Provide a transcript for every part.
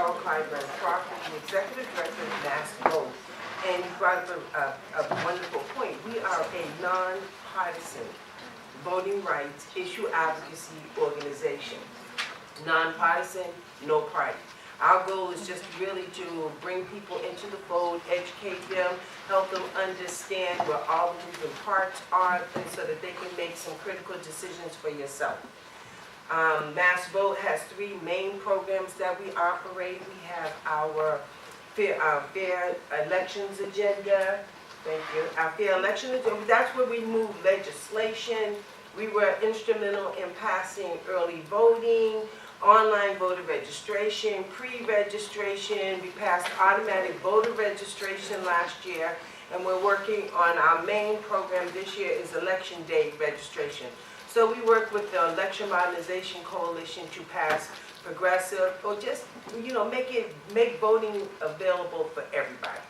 Carl Clyburn Crawford, the Executive Director of Massvote, and he brought up a wonderful point. We are a non-partisan voting rights issue advocacy organization. Non-partisan, no party. Our goal is just really to bring people into the fold, educate them, help them understand where all the moving parts are, and so that they can make some critical decisions for yourself. Massvote has 3 main programs that we operate. We have our fair elections agenda. Thank you. Our fair election agenda, that's where we move legislation. We were instrumental in passing early voting, online voter registration, pre-registration. We passed automatic voter registration last year, and we're working on our main program this year is election day registration. So we work with the Election Modernization Coalition to pass progressive, or just, you know, make voting available for everybody.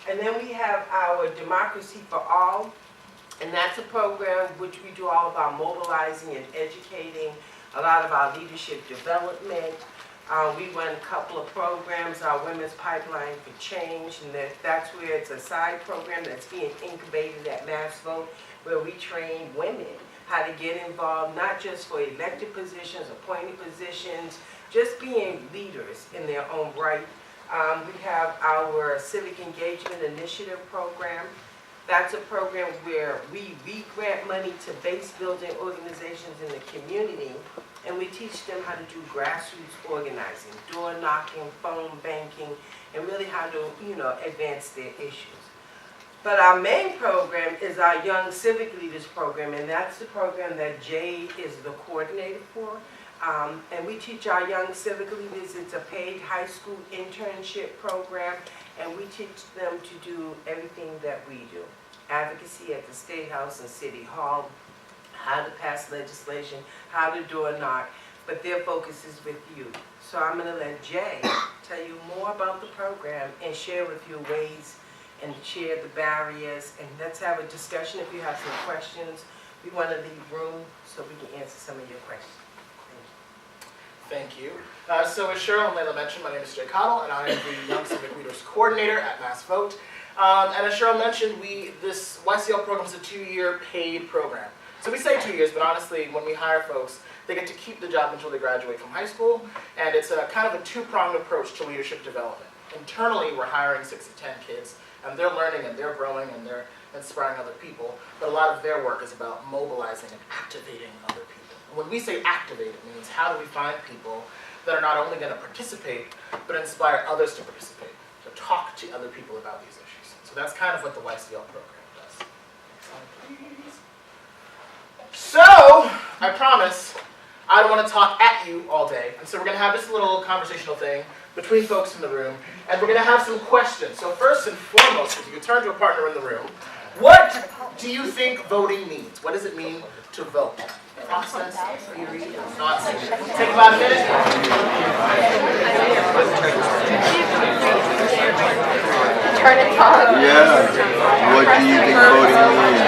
And then we have our Democracy for All, and that's a program which we do all of our mobilizing and educating, a lot of our leadership development. We run a couple of programs, our Women's Pipeline for Change, and that's where it's a side program that's being incubated at Massvote, where we train women how to get involved, not just for elected positions, appointed positions, just being leaders in their own right. We have our Civic Engagement Initiative program. That's a program where we grant money to base building organizations in the community, and we teach them how to do grassroots organizing, door knocking, phone banking, and really how to, you know, advance their issues. But our main program is our Young Civic Leaders program, and that's the program that Jay is the coordinator for. And we teach our young civic leaders. It's a paid high school internship program, and we teach them to do everything that we do. Advocacy at the State House and City Hall, how to pass legislation, how to door knock, but their focus is with you. So I'm going to let Jay tell you more about the program and share with you ways and share the barriers, and let's have a discussion. If you have some questions, we want to leave room so we can answer some of your questions. Thank you. So as Cheryl and Layla mentioned, my name is Jay Cottle, and I am the Young Civic Leaders Coordinator at Massvote. And as Cheryl mentioned, this YCL program is a 2-year paid program. So we say 2 years, but honestly, when we hire folks, they get to keep the job until they graduate from high school, and it's a kind of a 2-pronged approach to leadership development. Internally, we're hiring 6 to 10 kids, and they're learning and they're growing and they're inspiring other people, but a lot of their work is about mobilizing and activating other people. When we say activate, it means how do we find people that are not only going to participate, but inspire others to participate, to talk to other people about these issues. So that's kind of what the YCL program does. Next slide, please. So, I promise, I don't want to talk at you all day, and so we're going to have this little conversational thing between folks in the room, and we're going to have some questions. So first and foremost, if you could turn to a partner in the room, what do you think voting means? What does it mean to vote? Process, theory, thoughts. Take about a minute. Turn and talk. Yeah. What do you think voting means?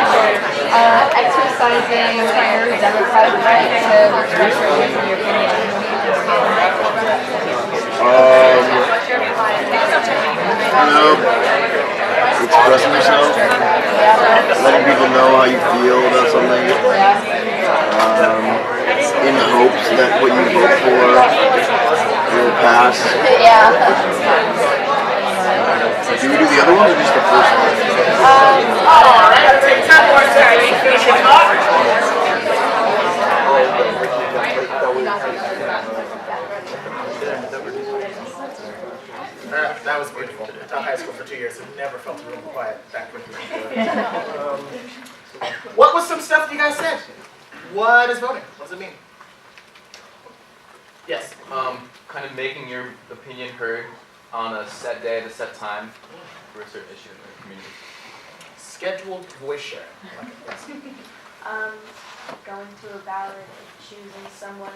Exercising your democratic right to express your views and your opinion. Expressing yourself, letting people know how you feel about something, in hopes that what you vote for will pass. Yeah. Do we do the other one or just the first one? Alright, take 10 more seconds to finish your talk. That was beautiful. I taught high school for 2 years and never felt the room quiet that quickly. What was some stuff you guys said? What is voting? What does it mean? Yes? Kind of making your opinion heard on a set day at a set time for a certain issue in the community. Scheduled voice sharing. Yes. Going to a ballot and choosing someone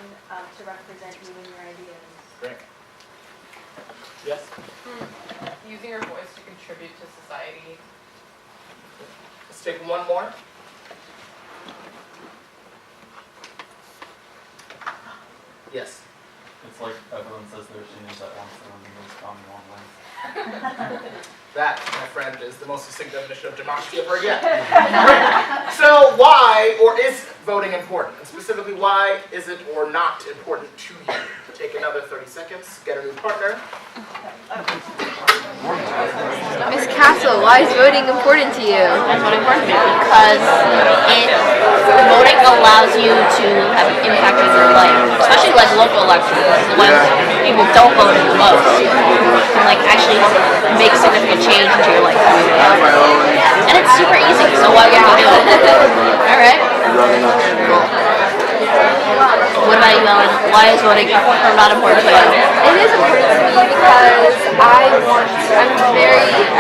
to represent you and your ideas. Great. Yes? Using your voice to contribute to society. Let's take one more. Yes. It's like everyone says their opinions at once and then those come in one way. That, my friend, is the most succinct definition of democracy I've heard yet. Right. So why, or is voting important? And specifically, why is it or not important to you? Take another 30 seconds, get a new partner. Miss Castle, why is voting important to you? That's what important to me because voting allows you to have an impact on your life, especially like local elections, when people don't vote in the most, and like actually make significant change into your life. And it's super easy, so why wouldn't you do it? All right. What about you, Ellen? Why is voting not important to you? It is important to me because I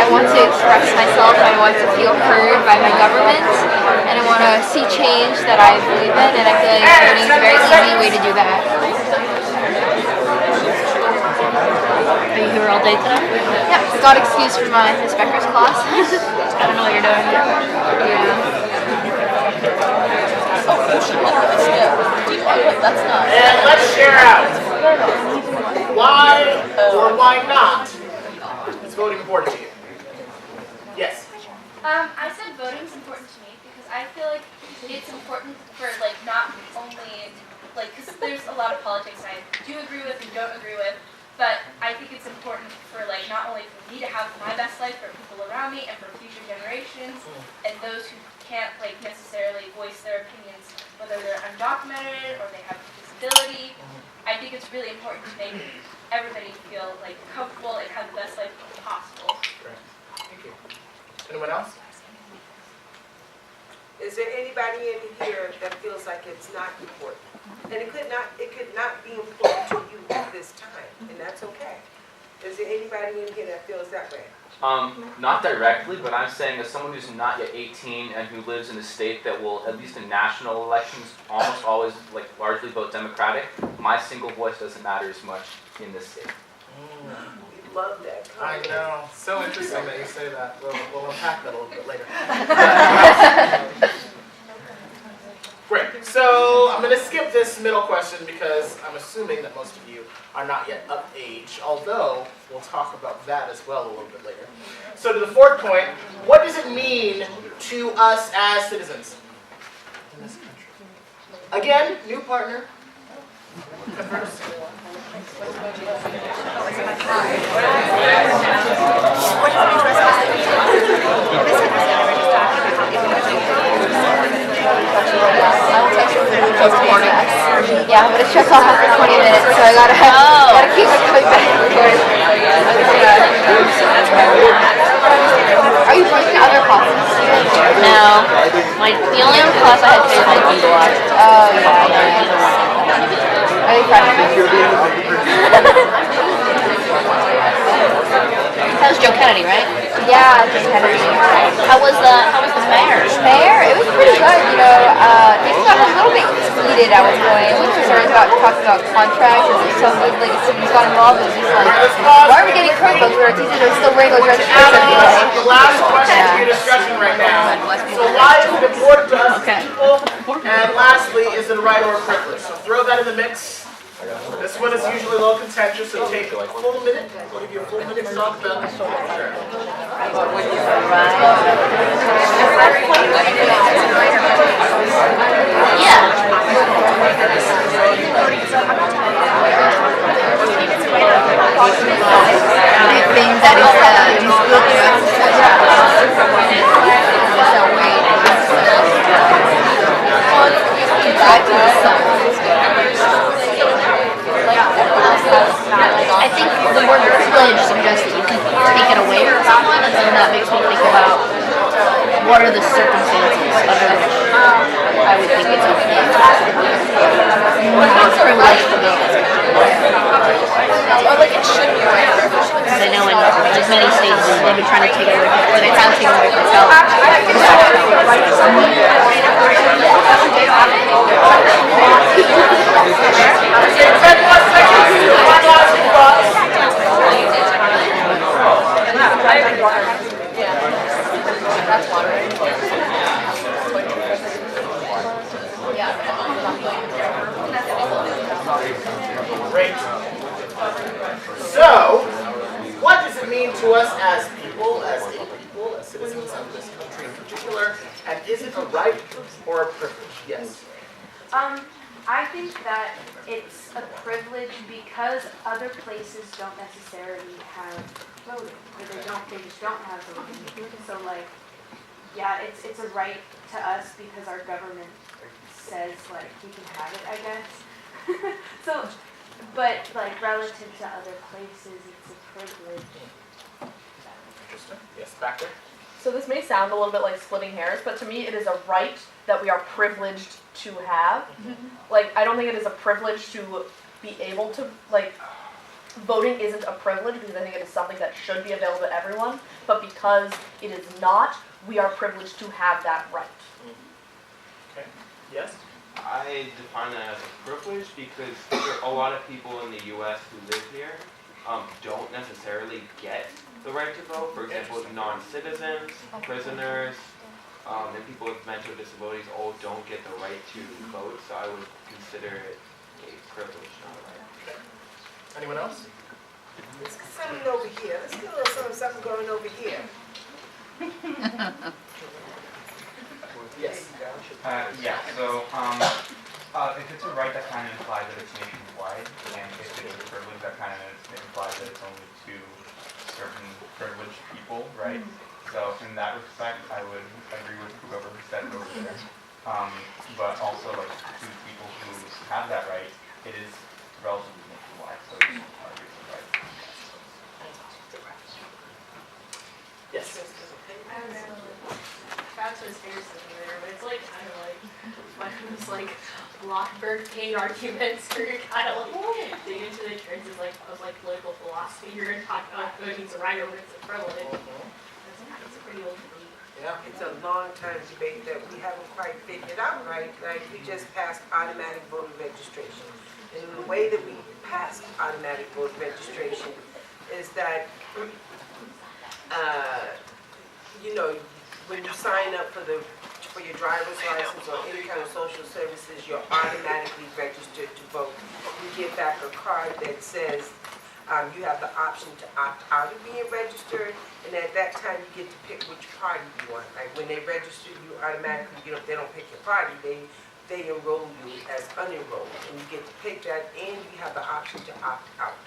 want to express myself, I want to feel heard by my government, and I want to see change that I believe in, and I feel like voting is a very easy way to do that. Are you here all day today? Yeah, got excused from my Miss Becker's class. I don't know what you're doing. Yeah. That's not. And let's share out. Why or why not is voting important to you? Yes. I said voting's important to me because I feel like it's important for like not only like because there's a lot of politics I do agree with and don't agree with, but I think it's important for like not only for me to have my best life, for people around me and for future generations and those who can't like necessarily voice their opinions, whether they're undocumented or they have a disability. I think it's really important to make everybody feel like comfortable and have the best life possible. Great. Thank you. Anyone else? Is there anybody in here that feels like it's not important? And it could not be important to you at this time, and that's okay. Is there anybody in here that feels that way? Not directly, but I'm saying as someone who's not yet 18 and who lives in a state that will, at least in national elections, almost always like largely vote Democratic, my single voice doesn't matter as much in this state. We love that. I know. So interesting that you say that. We'll unpack that a little bit later. Great. So I'm going to skip this middle question because I'm assuming that most of you are not yet of age, although we'll talk about that as well a little bit later. So to the fourth point, what does it mean to us as citizens in this country? Again, new partner. First. Yeah, but it shuts off after 20 minutes, so I gotta keep it coming back. Are you taking other classes? No. The only other class I had today was like English. Oh, yeah. Are you freshmen? That was Joe Kennedy, right? Yeah, just Kennedy. How was the mayor? Mayor, it was pretty good, you know. Things got a little bit heated at one point. We were concerned about talking about contracts, and some of like students got involved. It was just like, why are we getting Chromebooks where our teachers are still wearing those red shirts every day? The last question for your discussion right now. So why is it important to us people? And lastly, is it a right or a privilege? So throw that in the mix. This one is usually a little contentious, so take a full minute. I'll give you a full minute to talk about it. Yeah. Things that is good to us. I think the word privilege suggests that you can take it away from someone, and then that makes me think about what are the circumstances under which I would think it's okay. It's privilege to me. Or like it should be right. Because I know in like many states they've been trying to take it away from, or they have taken it away from self. Great. is it a right or a privilege? Yes. I think that it's a privilege because other places don't necessarily have voting, or they just don't have voting. So like, yeah, it's a right to us because our government says like we can have it, I guess. So, but like relative to other places, it's a privilege. Interesting. Yes, back there. So this may sound a little bit like splitting hairs, but to me it is a right that we are privileged to have. Like, I don't think it is a privilege to be able to, like, voting isn't a privilege because I think it is something that should be available to everyone, but because it is not, we are privileged to have that right. Okay. Yes? I define that as a privilege because a lot of people in the U.S. who live here don't necessarily get the right to vote. For example, non-citizens, prisoners, and people with mental disabilities all don't get the right to vote, so I would consider it a privilege, not a right. Okay. Anyone else? Let's get something over here. Let's get a little something going over here. Yes. Yeah, so if it's a right, that kind of implies that it's nationwide, and if it's a privilege, that kind of implies that it's only to certain privileged people, right? So in that respect, I would agree with whoever said it over there. But also, like, to people who have that right, it is relatively nationwide, so it's arguably right. Yes. I don't know. Bachelor's theory there, but it's like kind of like one of those like Blockberg pain arguments where you're kind of like dig into the trenches like of like political philosophy. You're gonna talk about voting's a right or it's a privilege. It's a pretty old debate. Yeah. It's a long time debate that we haven't quite figured out right. Like we just passed automatic voter registration. And the way that we passed automatic voter registration is that you know, when you sign up for your driver's license or any kind of social services, you're automatically registered to vote. You get back a card that says you have the option to opt out of being registered, and at that time you get to pick which party you want. Like when they register you automatically, they don't pick your party, they enroll you as unenrolled, and you get to pick that, and you have the option to opt out.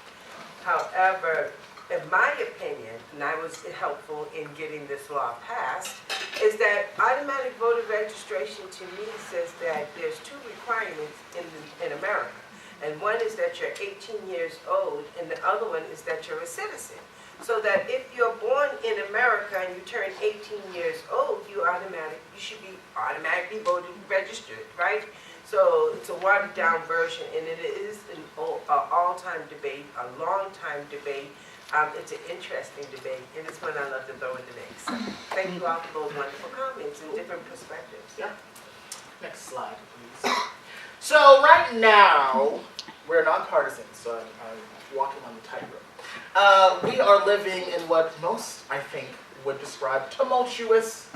However, in my opinion, and I was helpful in getting this law passed, is that automatic voter registration to me says that there's two requirements in America. And one is that you're 18 years old, and the other one is that you're a citizen. So that if you're born in America and you turn 18 years old, you should be automatically voted registered, right? So it's a watered down version, and it is an all-time debate, a long-time debate. It's an interesting debate, and it's one I love to throw in the mix. So thank you all for those wonderful comments and different perspectives. Yeah. Next slide, please. So right now, we're nonpartisan, so I'm walking on the tightrope. We are living in what most, I think, would describe tumultuous,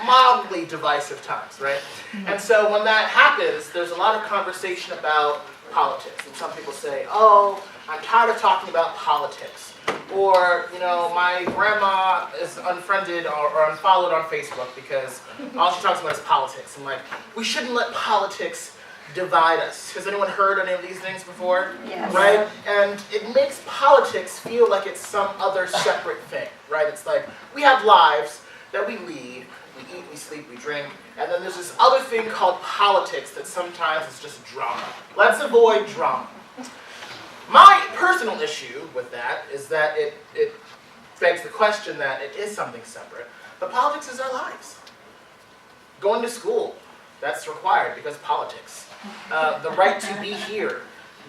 mildly divisive times, right? And so when that happens, there's a lot of conversation about politics. And some people say, oh, I'm tired of talking about politics. Or, you know, my grandma is unfriended or unfollowed on Facebook because all she talks about is politics. I'm like, we shouldn't let politics divide us. Has anyone heard any of these things before? Yes. Right? And it makes politics feel like it's some other separate thing, right? It's like, we have lives that we lead, we eat, we sleep, we drink, and then there's this other thing called politics that sometimes is just drama. Let's avoid drama. My personal issue with that is that it begs the question that it is something separate, but politics is our lives. Going to school, that's required because politics. The right to be here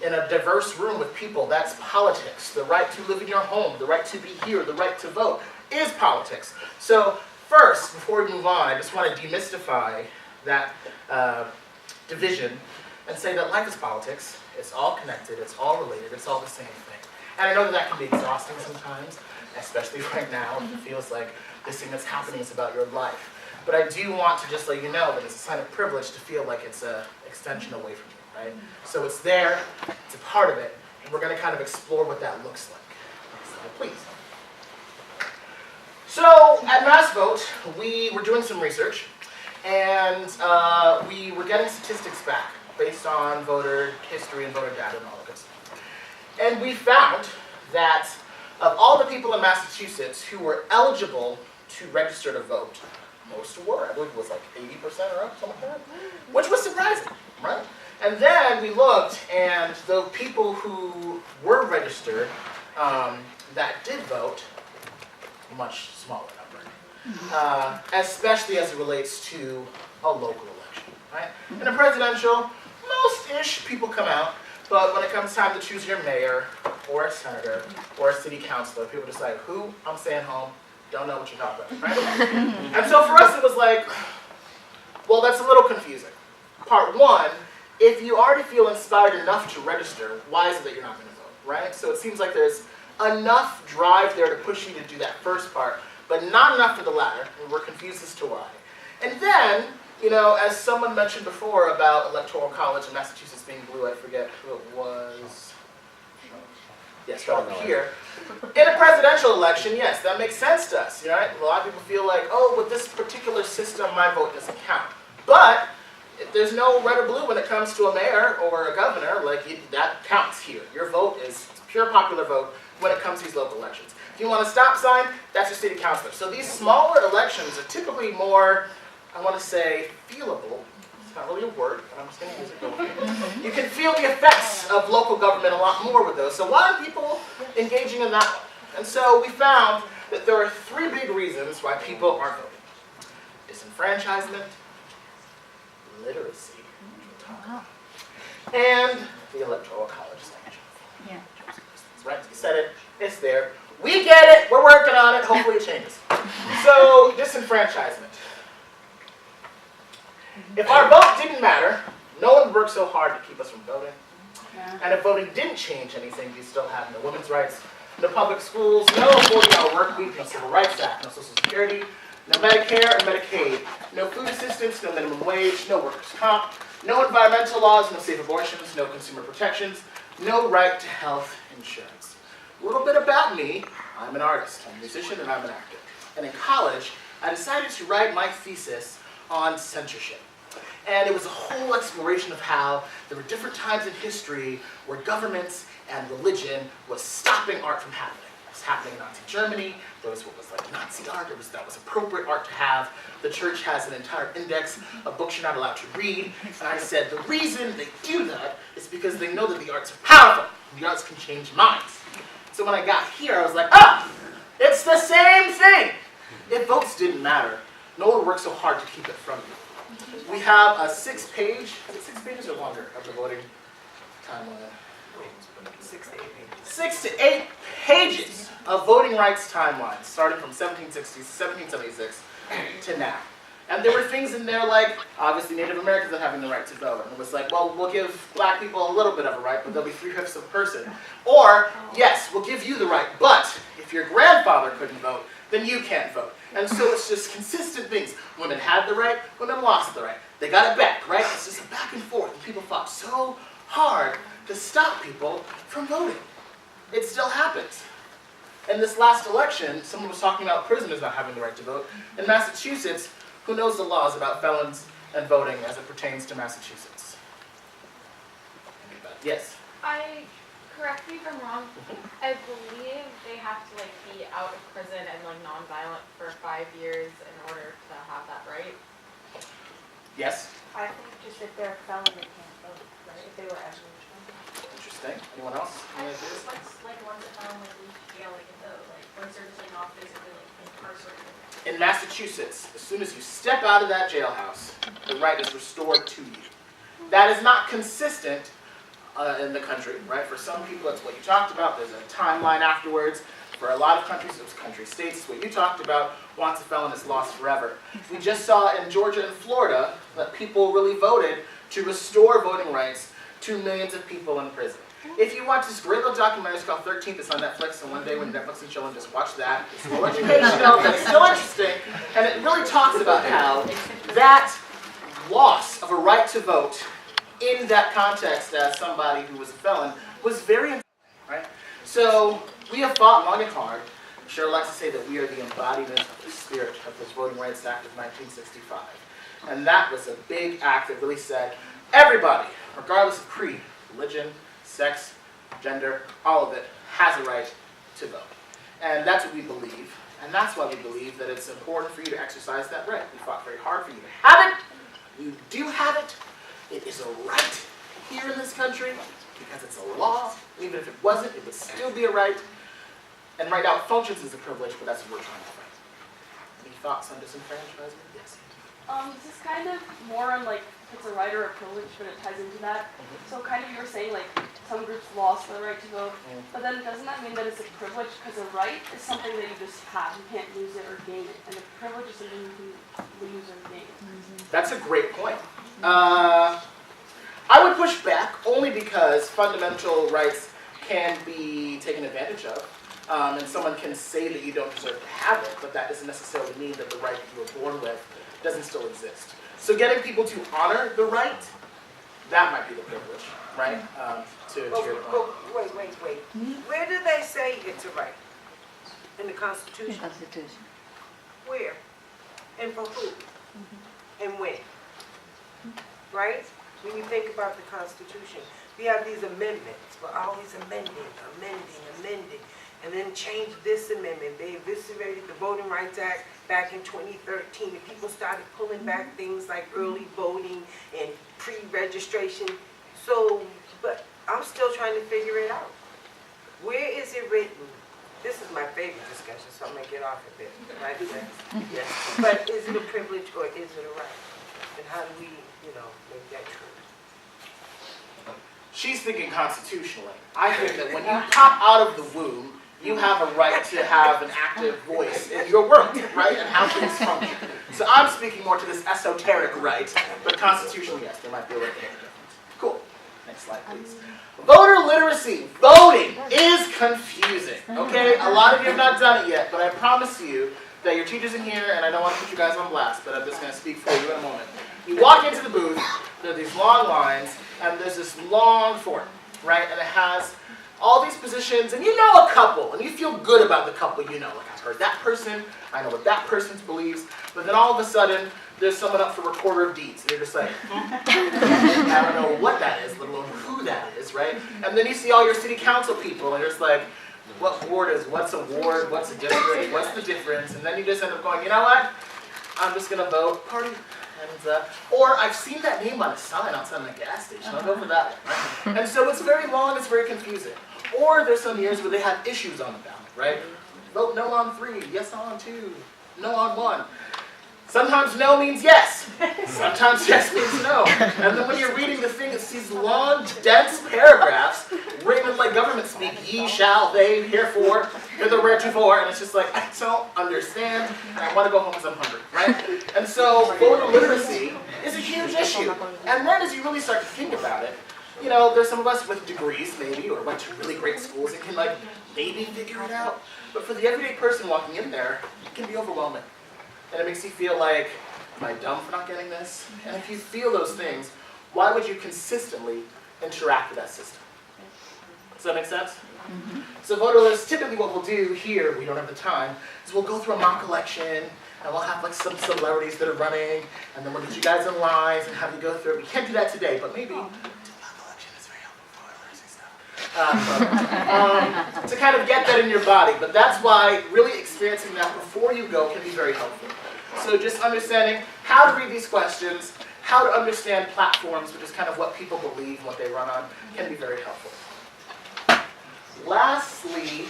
in a diverse room with people, that's politics. The right to live in your home, the right to be here, the right to vote is politics. So first, before we move on, I just want to demystify that division and say that life is politics. It's all connected, it's all related, it's all the same thing. And I know that can be exhausting sometimes, especially right now, if it feels like this thing that's happening is about your life. But I do want to just let you know that it's a sign of privilege to feel like it's an extension away from you, right? So it's there, it's a part of it, and we're going to kind of explore what that looks like. Next slide, please. So at Massvote, we were doing some research, and we were getting statistics back based on voter history and voter data and all that good stuff. And we found that of all the people in Massachusetts who were eligible to register to vote, most were. I believe it was like 80% or up, something like that, which was surprising, right? And then we looked, and the people who were registered that did vote, much smaller number, especially as it relates to a local election, right? In a presidential, most-ish people come out, but when it comes time to choose your mayor, or a senator, or a city councilor, people decide, who? I'm staying home, don't know what you're talking about, right? And so for us it was like, well, that's a little confusing. Part one, if you already feel inspired enough to register, why is it that you're not going to vote, right? So it seems like there's enough drive there to push you to do that first part, but not enough for the latter, and we're confused as to why. And then, you know, as someone mentioned before about Electoral College in Massachusetts being blue, I forget who it was. Yes, right here. In a presidential election, yes, that makes sense to us, right? A lot of people feel like, oh, with this particular system, my vote doesn't count. But if there's no red or blue when it comes to a mayor or a governor, like that counts here. Your vote is pure popular vote when it comes to these local elections. If you want a stop sign, that's your city councilor. So these smaller elections are typically more, I want to say, feelable. It's not really a word, but I'm just going to use it. You can feel the effects of local government a lot more with those. So why are people engaging in that one? And so we found that there are three big reasons why people aren't voting. Disenfranchisement, literacy, and the Electoral College stage. Yeah. Right, you said it, it's there. We get it, we're working on it, hopefully it changes. So, disenfranchisement. If our vote didn't matter, no one worked so hard to keep us from voting. And if voting didn't change anything, we still have no women's rights, no public schools, no 40-hour work week, no Civil Rights Act, no Social Security, no Medicare and Medicaid, no food assistance, no minimum wage, no workers' comp, no environmental laws, no safe abortions, no consumer protections, no right to health insurance. A little bit about me, I'm an artist, I'm a musician, and I'm an actor. And in college, I decided to write my thesis on censorship. And it was a whole exploration of how there were different times in history where governments and religion was stopping art from happening. It was happening in Nazi Germany. There was what was like Nazi art. That was appropriate art to have. The church has an entire index of books you're not allowed to read. And I said the reason they do that is because they know that the arts are powerful. The arts can change minds. So when I got here, I was like, it's the same thing. If votes didn't matter, no one worked so hard to keep it from you. We have a 6-page, is it 6 pages or longer of the voting timeline? 6 to 8 pages. 6 to 8 pages of voting rights timelines, starting from 1776 to now. And there were things in there like, obviously Native Americans not having the right to vote. And it was like, well, we'll give black people a little bit of a right, but they'll be 3/5 of a person. Or, yes, we'll give you the right, but if your grandfather couldn't vote, then you can't vote. And so it's just consistent things. Women had the right, women lost the right. They got it back, right? It's just a back and forth. And people fought so hard to stop people from voting. It still happens. In this last election, someone was talking about prisoners not having the right to vote. In Massachusetts, who knows the laws about felons and voting as it pertains to Massachusetts? Anybody? Yes? Correct me if I'm wrong, I believe they have to like be out of prison and like non-violent for 5 years in order to have that right. Yes? I think just if they're a felon, they can't vote, right? If they were aboriginal. Interesting. Anyone else? Any ideas? Like ones that found like leave jail, like once they're just like not physically like incarcerated. In Massachusetts, as soon as you step out of that jailhouse, the right is restored to you. That is not consistent in the country, right? For some people, that's what you talked about. There's a timeline afterwards. For a lot of countries, it was country states. What you talked about, once a felon is lost forever. We just saw in Georgia and Florida that people really voted to restore voting rights to millions of people in prison. If you watch this great little documentary, it's called 13th, it's on Netflix, and one day when Netflix is chilling, just watch that. It's more educational, but it's still interesting, and it really talks about how that loss of a right to vote in that context as somebody who was a felon was very important, right? So we have fought long and hard. Cheryl likes to say that we are the embodiment of the spirit of this Voting Rights Act of 1965. And that was a big act that really said, everybody, regardless of creed, religion, sex, gender, all of it, has a right to vote. And that's what we believe. And that's why we believe that it's important for you to exercise that right. We fought very hard for you to have it. You do have it. It is a right here in this country because it's a law. Even if it wasn't, it would still be a right. And right now it functions as a privilege, but that's what we're trying to fight. Any thoughts on disenfranchisement? Yes. This is kind of more on like if it's a right or a privilege, but it ties into that. So kind of you were saying like some groups lost the right to vote, but then doesn't that mean that it's a privilege because a right is something that you just have, you can't lose it or gain it, and a privilege is something you can lose or gain. That's a great point. I would push back only because fundamental rights can be taken advantage of. And someone can say that you don't deserve to have it, but that doesn't necessarily mean that the right that you were born with doesn't still exist. So getting people to honor the right, that might be the privilege, right? To your point. Wait. Where do they say it's a right? In the Constitution? Constitution. Where? And for who? And when? Right? When you think about the Constitution, we have these amendments. We're always amending, and then change this amendment. They eviscerated the Voting Rights Act back in 2013, and people started pulling back things like early voting and pre-registration. So, but I'm still trying to figure it out. Where is it written? This is my favorite discussion, so I'm going to get off of it. Right? Yes. But is it a privilege or is it a right? And how do we, make that true? She's thinking constitutionally. I think that when you pop out of the womb, you have a right to have an active voice in your world, right, and how things function. So I'm speaking more to this esoteric right, but constitutionally, yes, there might be a little bit of difference. Cool. Next slide, please. Voter literacy. Voting is confusing, okay? A lot of you have not done it yet, but I promise you that your teacher's in here, and I don't want to put you guys on blast, but I'm just going to speak for you in a moment. You walk into the booth, there are these long lines, and there's this long form, right, and it has all these positions, and you know a couple, and you feel good about the couple you know. Like, I've heard that person, I know what that person believes, but then all of a sudden, there's someone up for recorder of deeds, and you're just like, I don't know what that is, let alone who that is, right? And then you see all your city council people, and you're just like, what ward is, what's a ward, what's a district, what's the difference? And then you just end up going, you know what, I'm just gonna vote, party. Or I've seen that name on a sign outside my gas station. I'll go for that one, right? And so it's very long, it's very confusing. Or there's some years where they have issues on the ballot, right? Vote no on 3, yes on 2, no on 1. Sometimes no means yes. Sometimes yes means no. And then when you're reading the thing, it's these long, dense paragraphs written in like government speak, ye shall, they, herefore, hither, wheretofore, and it's just like, I don't understand, and I want to go home because I'm hungry, right? And so voter literacy is a huge issue. And then as you really start to think about it, there's some of us with degrees, maybe, or went to really great schools that can like maybe figure it out. But for the everyday person walking in there, it can be overwhelming. And it makes you feel like, am I dumb for not getting this? And if you feel those things, why would you consistently interact with that system? Does that make sense? Mm-hmm. So voter lists, typically what we'll do here, we don't have the time, is we'll go through a mock election, and we'll have like some celebrities that are running, and then we'll get you guys in lines and have you go through it. We can't do that today, but maybe to kind of get that in your body. But that's why really experiencing that before you go can be very helpful. So just understanding how to read these questions, how to understand platforms, which is kind of what people believe and what they run on, can be very helpful. Lastly,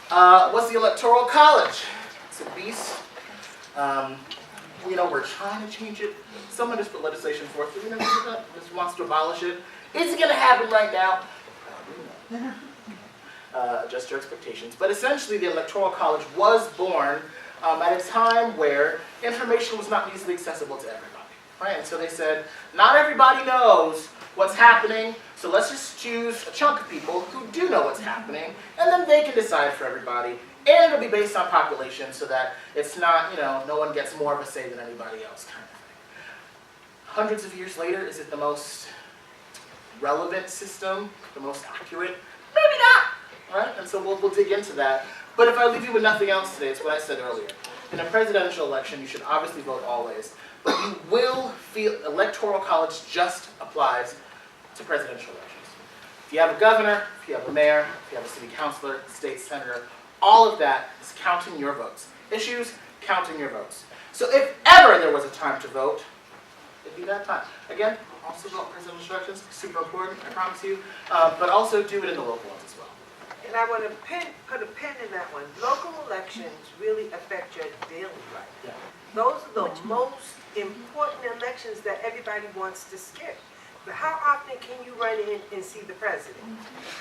was the Electoral College. It's a beast. We're trying to change it. Someone just put legislation forth, just wants to abolish it. Is it going to happen right now? Adjust your expectations. But essentially, the Electoral College was born at a time where information was not easily accessible to everybody. Right? And so they said, not everybody knows what's happening, so let's just choose a chunk of people who do know what's happening, and then they can decide for everybody. And it'll be based on population so that it's not, no one gets more of a say than anybody else kind of thing. Hundreds of years later, is it the most relevant system, the most accurate? Maybe not, right? And so we'll dig into that. But if I leave you with nothing else today, it's what I said earlier. in a presidential election, you should obviously vote always, but you will feel electoral college just applies to presidential elections. If you have a governor, if you have a mayor, if you have a city councilor, state senator, all of that is counting your votes. Issues, counting your votes. So if ever there was a time to vote, it'd be that time. Again, also vote presidential elections, super important, I promise you, but also do it in the local ones as well. And I want to put a pin in that one. Local elections really affect your daily life. Yeah. Those are the most important elections that everybody wants to skip. But how often can you run in and see the president?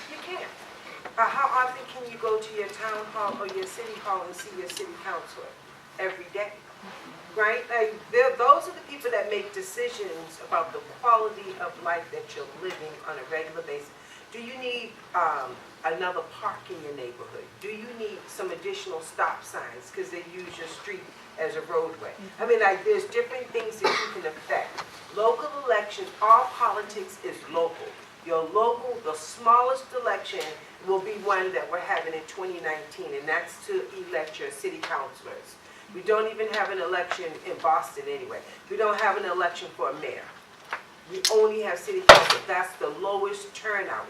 You can't. How often can you go to your town hall or your city hall and see your city councilor? Every day. Right? Those are the people that make decisions about the quality of life that you're living on a regular basis. Do you need another park in your neighborhood? Do you need some additional stop signs because they use your street as a roadway? I mean, like, there's different things that you can affect. Local elections, all politics is local. Your local, the smallest election will be one that we're having in 2019, and that's to elect your city councilors. We don't even have an election in Boston anyway. We don't have an election for a mayor. We only have city council. That's the lowest turnout.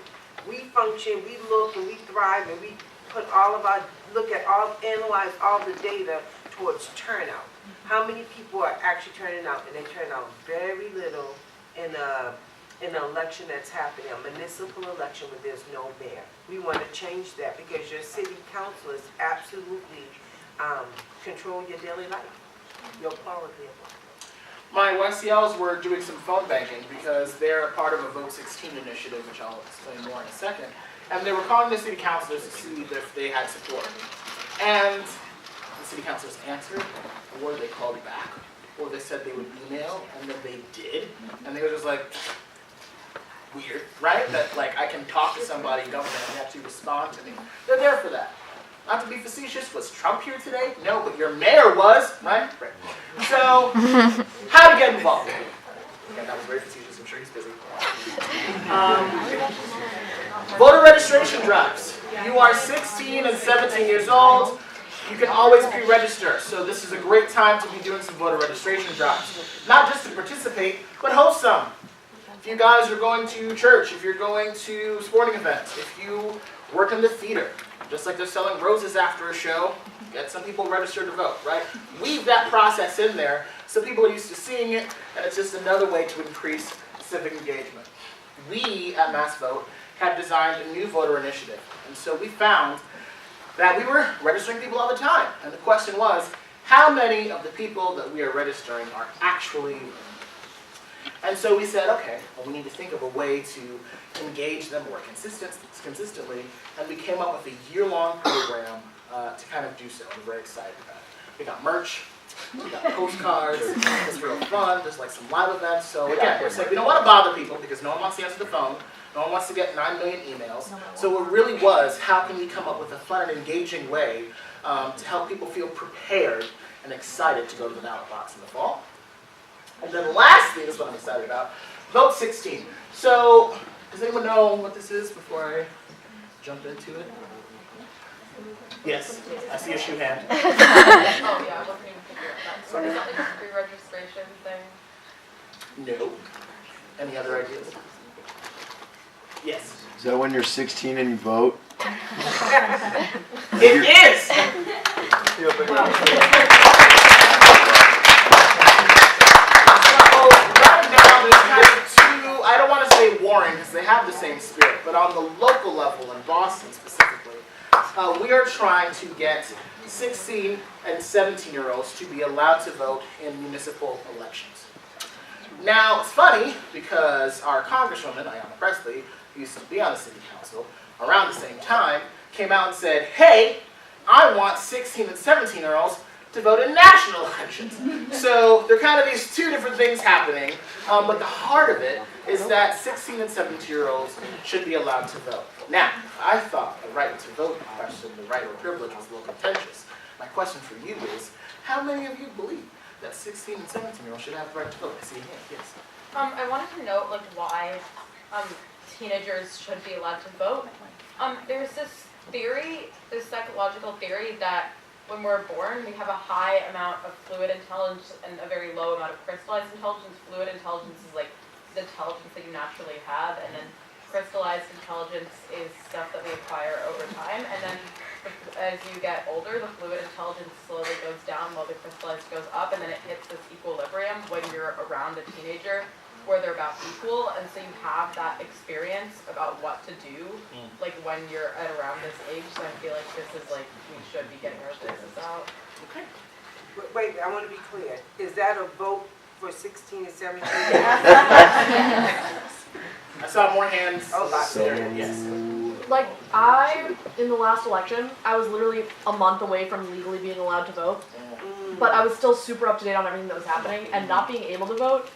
We function, we look, and we thrive, and we put all of our, analyze all the data towards turnout. How many people are actually turning out? And they turn out very little in an election that's happening, a municipal election where there's no mayor. We want to change that because your city councilors absolutely control your daily life, your quality of life. My YCLs were doing some phone banking because they're a part of a Vote 16 initiative, which I'll explain more in a second. And they were calling the city councilors to see if they had support. And the city councilors answered, or they called back, or they said they would email, and then they did. And they were just like, weird, right? That like I can talk to somebody in government and they actually respond to me. They're there for that. Not to be facetious, was Trump here today? No, but your mayor was, right? So, how to get involved? Again, that was very facetious, I'm sure he's busy. Voter registration drives. You are 16 and 17 years old. You can always pre-register. So this is a great time to be doing some voter registration drives. Not just to participate, but host some. If you guys are going to church, if you're going to sporting events, if you work in the theater, just like they're selling roses after a show, get some people registered to vote, right? Weave that process in there so people are used to seeing it, and it's just another way to increase civic engagement. We at Massvote have designed a new voter initiative, and so we found that we were registering people all the time, and the question was, how many of the people that we are registering are actually voting? And so we said, okay, well, we need to think of a way to engage them more consistently, and we came up with a year-long program to kind of do so. We're very excited about it. We got merch, we got postcards, it's real fun, there's like some live events. So again, we said we don't want to bother people because no one wants to answer the phone, no one wants to get 9 million emails. So it really was, how can we come up with a fun and engaging way to help people feel prepared and excited to go to the ballot box in the fall? And then lastly, this is what I'm excited about, Vote 16. So, does anyone know what this is before I jump into it? Yes, I see a shoe hand. Oh yeah, I wasn't even thinking about that. So is that like a pre-registration thing? No. Any other ideas? Yes. Is that when you're 16 and you vote? It is! I don't want to say warring because they have the same spirit, but on the local level in Boston specifically, we are trying to get 16 and 17-year-olds to be allowed to vote in municipal elections. Now, it's funny because our Congresswoman, Ayanna Pressley, who used to be on the city council, around the same time, came out and said, hey, I want 16 and 17-year-olds to vote in national elections. So there are kind of these two different things happening, but the heart of it is that 16 and 17-year-olds should be allowed to vote. Now, I thought the right to vote question, the right or privilege, was a little contentious. My question for you is, how many of you believe that 16 and 17-year-olds should have the right to vote? I see a hand, yes. I wanted to note like why teenagers should be allowed to vote. There's this theory, this psychological theory that when we're born, we have a high amount of fluid intelligence and a very low amount of crystallized intelligence. Fluid intelligence is like the intelligence that you naturally have, and then crystallized intelligence is stuff that we acquire over time. And then as you get older, the fluid intelligence slowly goes down while the crystallized goes up, and then it hits this equilibrium when you're around a teenager where they're about equal. And so you have that experience about what to do, like when you're at around this age. So I feel like this is like, we should be getting our voices out. Okay. Wait, I want to be clear. Is that a vote for 16 and 17? I saw more hands. Oh, Yes. Like, in the last election, I was literally a month away from legally being allowed to vote, but I was still super up to date on everything that was happening, and not being able to vote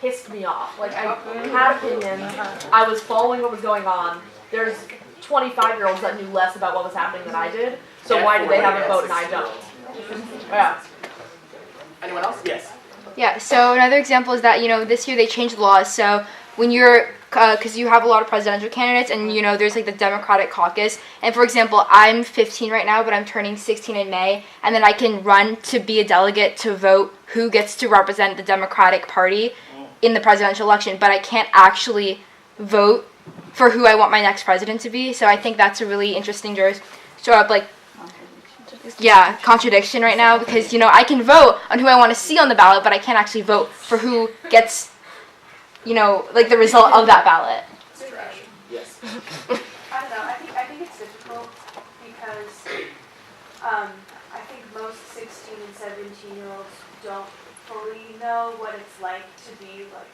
pissed me off. Like, I had opinions, I was following what was going on. There's 25-year-olds that knew less about what was happening than I did, so why did they have a vote and I don't? Yeah. Anyone else? Yes. Yeah, so another example is that, this year they changed laws. So when you're, because you have a lot of presidential candidates and, there's like the Democratic caucus. And for example, I'm 15 right now, but I'm turning 16 in May. And then I can run to be a delegate to vote who gets to represent the Democratic Party in the presidential election. But I can't actually vote for who I want my next president to be. So I think that's a really interesting contradiction right now, because I can vote on who I want to see on the ballot, but I can't actually vote for who gets the result of that ballot. Yes. I don't know, I think it's difficult because I think most 16 and 17-year-olds don't fully know what it's like to be like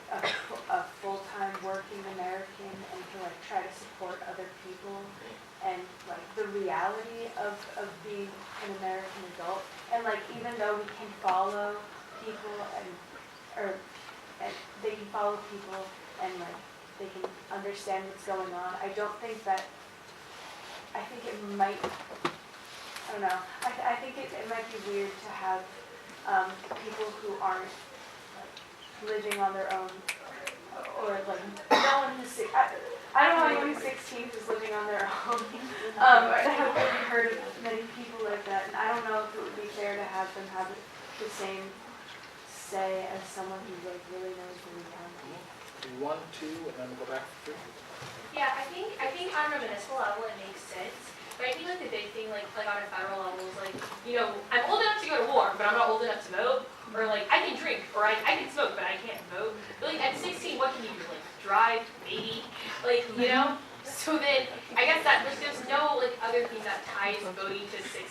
a full-time working American and to like try to support other people, and like the reality of being an American adult. And like even though we can follow people and they can follow people and like they can understand what's going on, I think it might, I don't know, I think it might be weird to have people who aren't like living on their own, or like no one who's I don't know anyone who's 16 who's living on their own. I haven't really heard of many people like that, and I don't know if it would be fair to have them have the same say as someone who like really knows the reality. 1, 2, and then we'll go back to 3. Yeah, I think on a municipal level it makes sense. But I think like the big thing like on a federal level is like, I'm old enough to go to war, but I'm not old enough to vote. Or like I can drink, or I can smoke, but I can't vote. But like at 16, what can you do? Like drive, maybe? Like, So then I guess that there's no like other thing that ties voting to 16.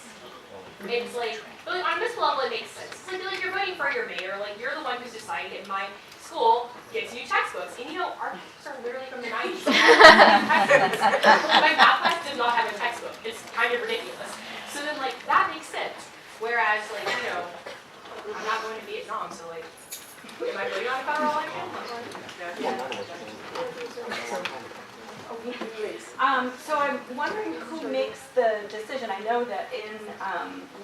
It's like, but like on a municipal level it makes sense. It's like you're voting for your mayor, like you're the one who's deciding in my school gets new textbooks. And our textbooks are literally from the 90s. My math class did not have a textbook. It's kind of ridiculous. So then like that makes sense. Whereas like, I'm not going to Vietnam, so like, am I voting on a federal election? So I'm wondering who makes the decision. I know that in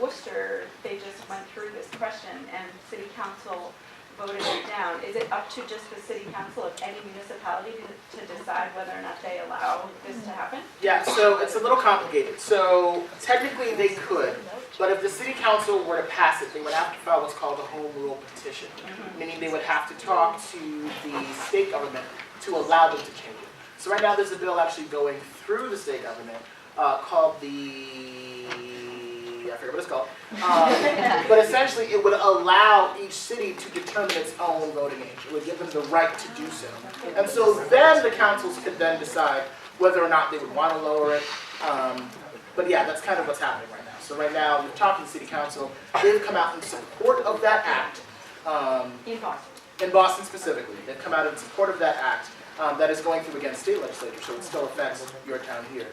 Worcester, they just went through this question and City Council voted it down. Is it up to just the City Council of any municipality to decide whether or not they allow this to happen? Yeah, so it's a little complicated. So technically they could, but if the City Council were to pass it, they would have to file what's called a home rule petition, meaning they would have to talk to the state government to allow them to change it. So right now there's a bill actually going through the state government called I forget what it's called. But essentially it would allow each city to determine its own voting age. It would give them the right to do so. And so then the councils could then decide whether or not they would want to lower it. But yeah, that's kind of what's happening right now. So right now, we're talking to City Council. They've come out in support of that act. In Boston. In Boston specifically. They've come out in support of that act that is going through against state legislature, so it still affects your town here.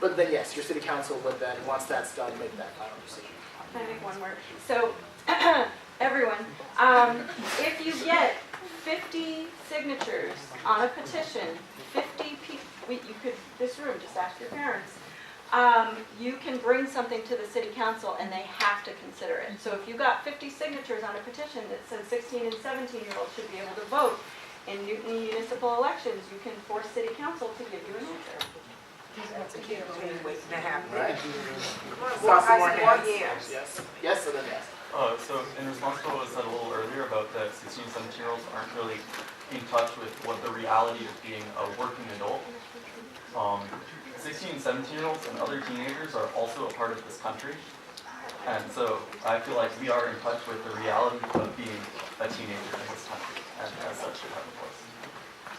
But then yes, your City Council would then, once that's done, make that final decision. Can I make one more? So, everyone, if you get 50 signatures on a petition, 50 people, you could, this room, just ask your parents, you can bring something to the City Council and they have to consider it. So if you got 50 signatures on a petition that says 16 and 17-year-olds should be able to vote in Newton municipal elections, you can force City Council to give you an answer. That's a campaign waiting to happen. Right. Come on, Saw some more I see hands. yes. Yes. Yes, and then yes. So in response to what was said a little earlier about that 16 and 17-year-olds aren't really in touch with what the reality of being a working adult, 16 and 17-year-olds and other teenagers are also a part of this country. And so I feel like we are in touch with the reality of being a teenager in this country, and as such should have a voice.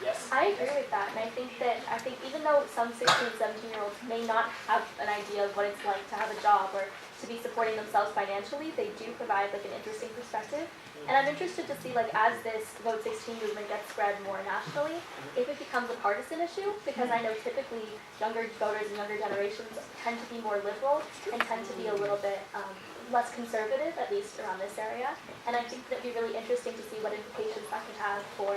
Yes. I agree with that, and I think even though some 16 and 17-year-olds may not have an idea of what it's like to have a job or to be supporting themselves financially, they do provide like an interesting perspective. And I'm interested to see, like, as this Vote 16 movement gets spread more nationally, if it becomes a partisan issue, because I know typically younger voters and younger generations tend to be more liberal and tend to be a little bit less conservative, at least around this area. And I think that'd be really interesting to see what implications that can have for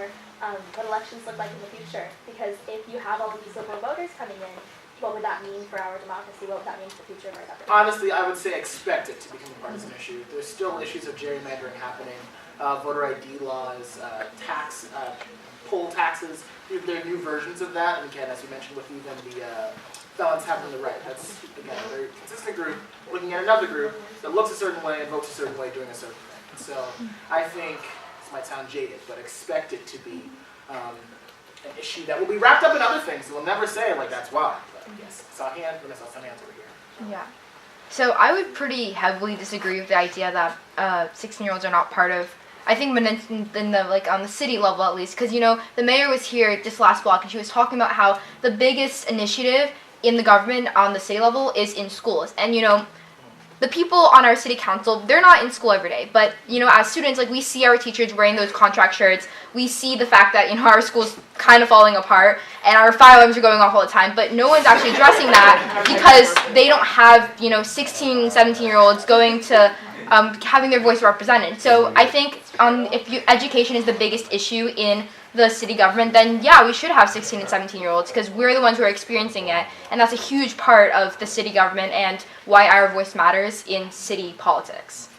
what elections look like in the future. Because if you have all of these liberal voters coming in, what would that mean for our democracy? What would that mean for the future of our government? Honestly, I would say expect it to become a partisan issue. There's still issues of gerrymandering happening, voter ID laws, poll taxes. There are new versions of that, and again, as you mentioned, with even the felons having the right. That's, again, a very consistent group looking at another group that looks a certain way and votes a certain way, doing a certain thing. So I think, this might sound jaded, but expect it to be an issue that will be wrapped up in other things. We'll never say, like, that's why. But yes, I saw a hand, and I saw some hands over here. Yeah. So I would pretty heavily disagree with the idea that 16-year-olds are not part of, I think in the, like, on the city level at least, because, you know, the mayor was here just last block and she was talking about how the biggest initiative in the government on the city level is in schools. And, you know, the people on our city council, they're not in school every day, but, you know, as students, like, we see our teachers wearing those contract shirts, we see the fact that, you know, our school's kind of falling apart, and our fire alarms are going off all the time, but no one's actually addressing that because they don't have, you know, 16, 17-year-olds going to, having their voice represented. So I think education is the biggest issue in the city government, then yeah, we should have 16 and 17-year-olds because we're the ones who are experiencing it, and that's a huge part of the city government and why our voice matters in city politics.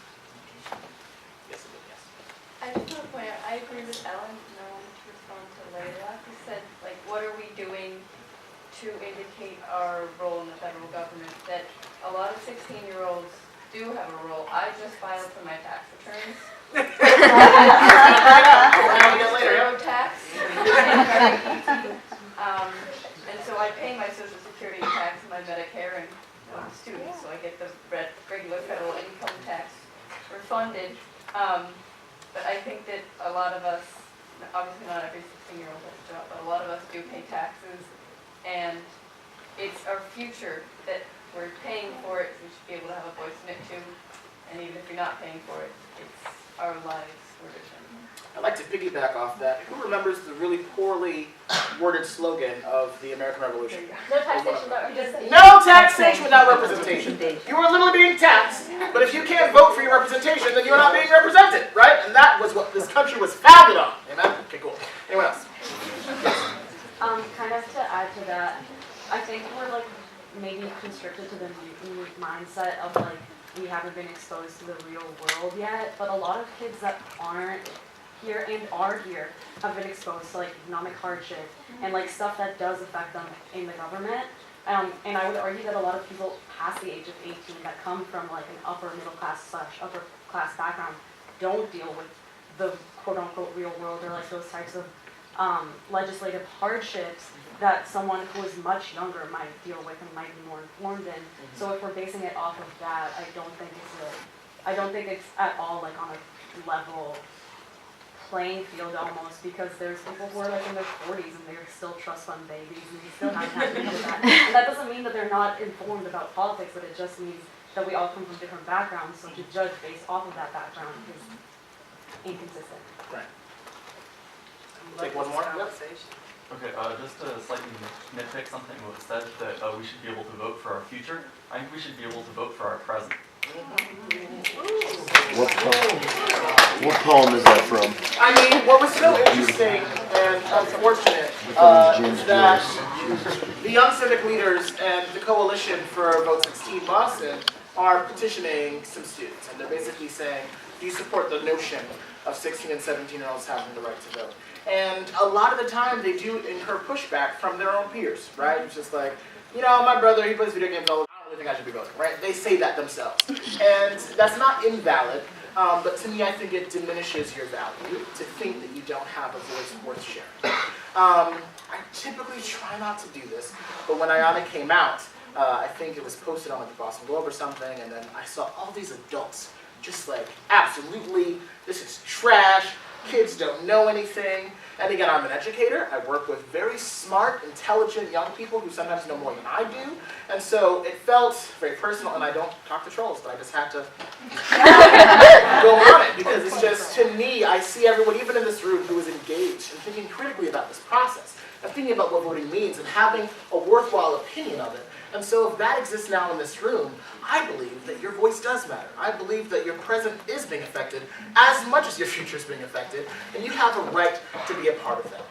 I just want to point out, I agree with Ellen, and I wanted to respond to Layla, who said, like, what are we doing to indicate our role in the federal government, that a lot of 16-year-olds do have a role. I just filed for my tax returns. Zero tax. And so I pay my Social Security tax and my Medicare, and I'm a student, so I get the regular federal income tax refunded. But I think that a lot of us, obviously not every 16-year-old has a job, but a lot of us do pay taxes, and it's our future that we're paying for it. We should be able to have a voice in it too. And even if you're not paying for it, it's our lives we're determining. I'd like to piggyback off that. Who remembers the really poorly worded slogan of the American Revolution? No taxation without representation. No taxation without representation. You are literally being taxed, but if you can't vote for your representation, then you're not being represented, right? And that was what this country was founded on. Amen? Okay, cool. Anyone else? Kind of to add to that, I think we're like maybe constricted to the mindset of like we haven't been exposed to the real world yet, but a lot of kids that aren't here and are here have been exposed to like economic hardship and like stuff that does affect them in the government. And I would argue that a lot of people past the age of 18 that come from like an upper middle class / upper class background don't deal with the quote unquote real world or like those types of legislative hardships that someone who is much younger might deal with and might be more informed in. So if we're basing it off of that, I don't think it's at all like on a level playing field almost, because there's people who are like in their 40s and they're still trust fund babies and they still haven't had to deal with that. And that doesn't mean that they're not informed about politics, but it just means that we all come from different backgrounds, so to judge based off of that background is inconsistent. Right. Take one more. Okay, just to slightly nitpick something that was said, that we should be able to vote for our future. I think we should be able to vote for our present. What poem is that from? I mean, what was so interesting and unfortunate is that the young civic leaders and the coalition for Vote 16 Boston are petitioning some students, and they're basically saying, do you support the notion of 16 and 17-year-olds having the right to vote? And a lot of the time they do incur pushback from their own peers, right? It's just like, you know, my brother, he plays video games all the time, I don't really think I should be voting, right? They say that themselves. And that's not invalid, but to me, I think it diminishes your value to think that you don't have a voice worth sharing. I typically try not to do this, but when Ayana came out, I think it was posted on like the Boston Globe or something, and then I saw all these adults just like, absolutely, this is trash, kids don't know anything. And again, I'm an educator. I work with very smart, intelligent young people who sometimes know more than I do. And so it felt very personal, and I don't talk to trolls, but I just had to go on it, because it's just, to me, I see everyone, even in this room, who is engaged and thinking critically about this process, and thinking about what voting means, and having a worthwhile opinion of it. And so if that exists now in this room, I believe that your voice does matter. I believe that your present is being affected as much as your future is being affected, and you have a right to be a part of that.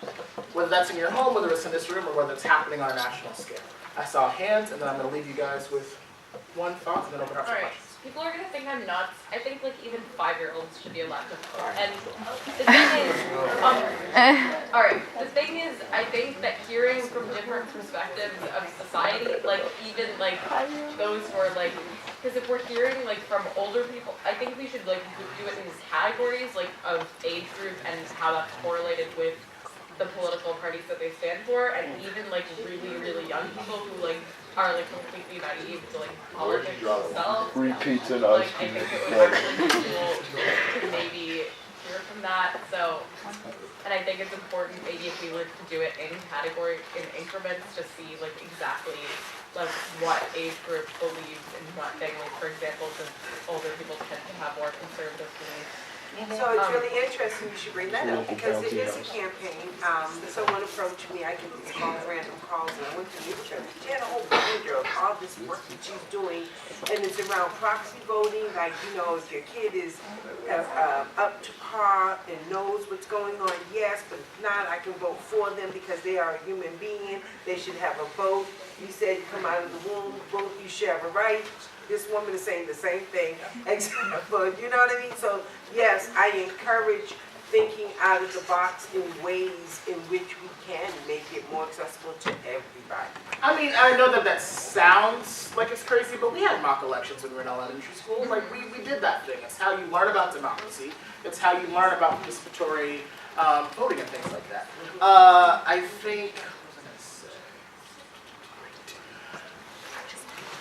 Whether that's in your home, whether it's in this room, or whether it's happening on a national scale. I saw hands, and then I'm going to leave you guys with one thought, and then open up for questions. People are gonna think I'm nuts. I think like even 5-year-olds should be allowed to vote. And the thing is, alright, the thing is, I think that hearing from different perspectives of society, like even like those who are like, because if we're hearing like from older people, I think we should like do it in these categories like of age group and how that's correlated with the political parties that they stand for, and even like really, really young people who like are like completely naive to like politics themselves. Free pizza and Like ice I cream. think it would actually be cool to maybe hear from that. So, and I think it's important maybe if we were to do it in increments to see like exactly like what age group believes in what thing. Like for example, since older people tend to have more conservative beliefs. So it's really interesting you should bring that up, because it is a campaign. Someone approached me, I get these calls, random calls, and I went to the church. She had a whole binder of all this work that she's doing, and it's around proxy voting, like, you know, if your kid is up to par and knows what's going on, yes, but if not, I can vote for them because they are a human being. They should have a vote. You said you come out of the womb, vote, you should have a right. This woman is saying the same thing, except for, you know what I mean? So, yes, I encourage thinking out of the box in ways in which we can make it more accessible to everybody. I mean, I know that that sounds like it's crazy, but we had mock elections when we were in elementary school. Like, we did that thing. It's how you learn about democracy. It's how you learn about participatory voting and things like that. I think,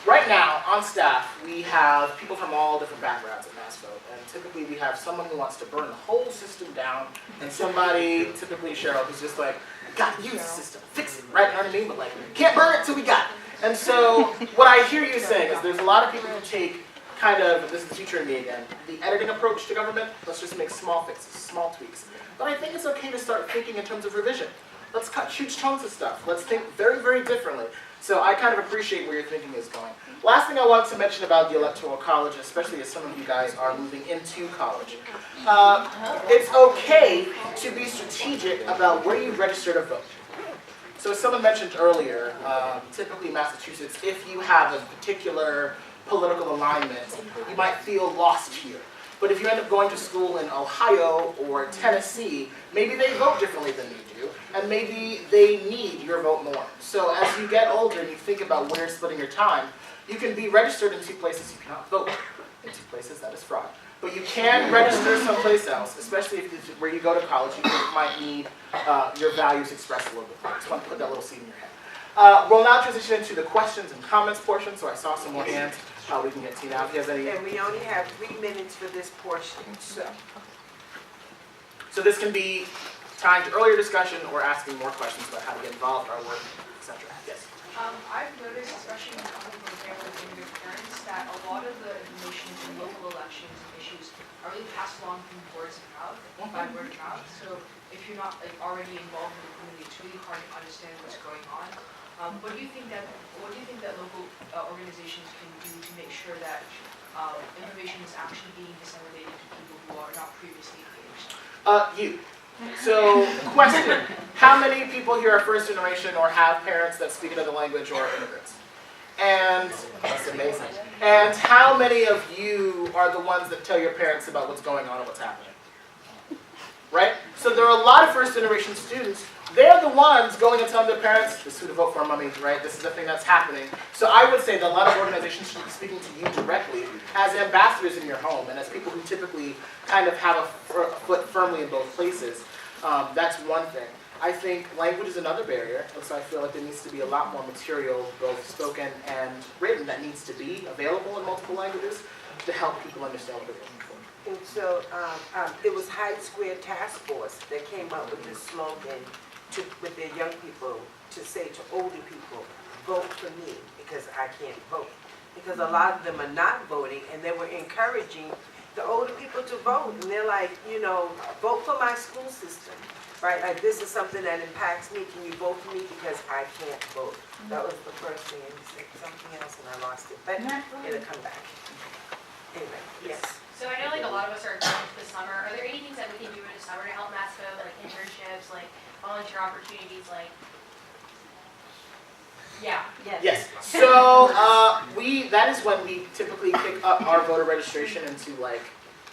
right now, on staff, we have people from all different backgrounds at Massvote, and typically we have someone who wants to burn the whole system down, and somebody, typically Cheryl, who's just like, gotta use the system, fix it, right? You know what I mean? But like, can't burn it till we got it. And so, what I hear you saying is there's a lot of people who take kind of, this is the teacher in me again, the editing approach to government. Let's just make small fixes, small tweaks. But I think it's okay to start thinking in terms of revision. Let's cut huge chunks of stuff. Let's think very, very differently. So I kind of appreciate where your thinking is going. Last thing I want to mention about the Electoral College, especially as some of you guys are moving into college. It's okay to be strategic about where you register to vote. So as someone mentioned earlier, typically Massachusetts, if you have a particular political alignment, you might feel lost here. But if you end up going to school in Ohio or Tennessee, maybe they vote differently than you do, and maybe they need your vote more. So as you get older and you think about where splitting your time, you can be registered in 2 places you cannot vote. In 2 places, that is fraud. But you can register someplace else, especially if it's where you go to college, you might need your values expressed a little bit more. I just want to put that little seed in your head. We'll now transition into the questions and comments portion, so I saw some more hands. We can get to you now if you have any. And we only have 3 minutes for this portion, so. So this can be timed to earlier discussion or asking more questions about how to get involved, our work, etc. Yes? I've noticed, especially coming from a family with immigrant parents, that a lot of the information in local elections and issues are really passed along from word of mouth, by word of mouth. So if you're not like already involved in the community, it's really hard to understand what's going on. What do you think that local organizations can do to make sure that information is actually being disseminated to people who are not previously engaged? You. So, question: how many people here are first generation or have parents that speak another language or are immigrants? And that's amazing. And how many of you are the ones that tell your parents about what's going on and what's happening? right? So there are a lot of first-generation students. They're the ones going and telling their parents, this is who to vote for, mommy, right? This is the thing that's happening. So I would say that a lot of organizations should be speaking to you directly as ambassadors in your home and as people who typically kind of have a foot firmly in both places. That's one thing. I think language is another barrier, and so I feel like there needs to be a lot more material, both spoken and written, that needs to be available in multiple languages to help people understand what they're looking for. And so it was Hyde Square Task Force that came up with this slogan with their young people to say to older people, vote for me because I can't vote. Because a lot of them are not voting, and they were encouraging the older people to vote. And they're like, you know, vote for my school system, right? Like, this is something that impacts me. Can you vote for me because I can't vote? That was the first thing. And he said something else, and I lost it. But it'll come back. Anyway, yes. So I know like a lot of us are going to the summer. Are there any things that we can do in the summer to help Massvote, like internships, like volunteer opportunities, like? Yeah. Yes. So that is when we typically pick up our voter registration into like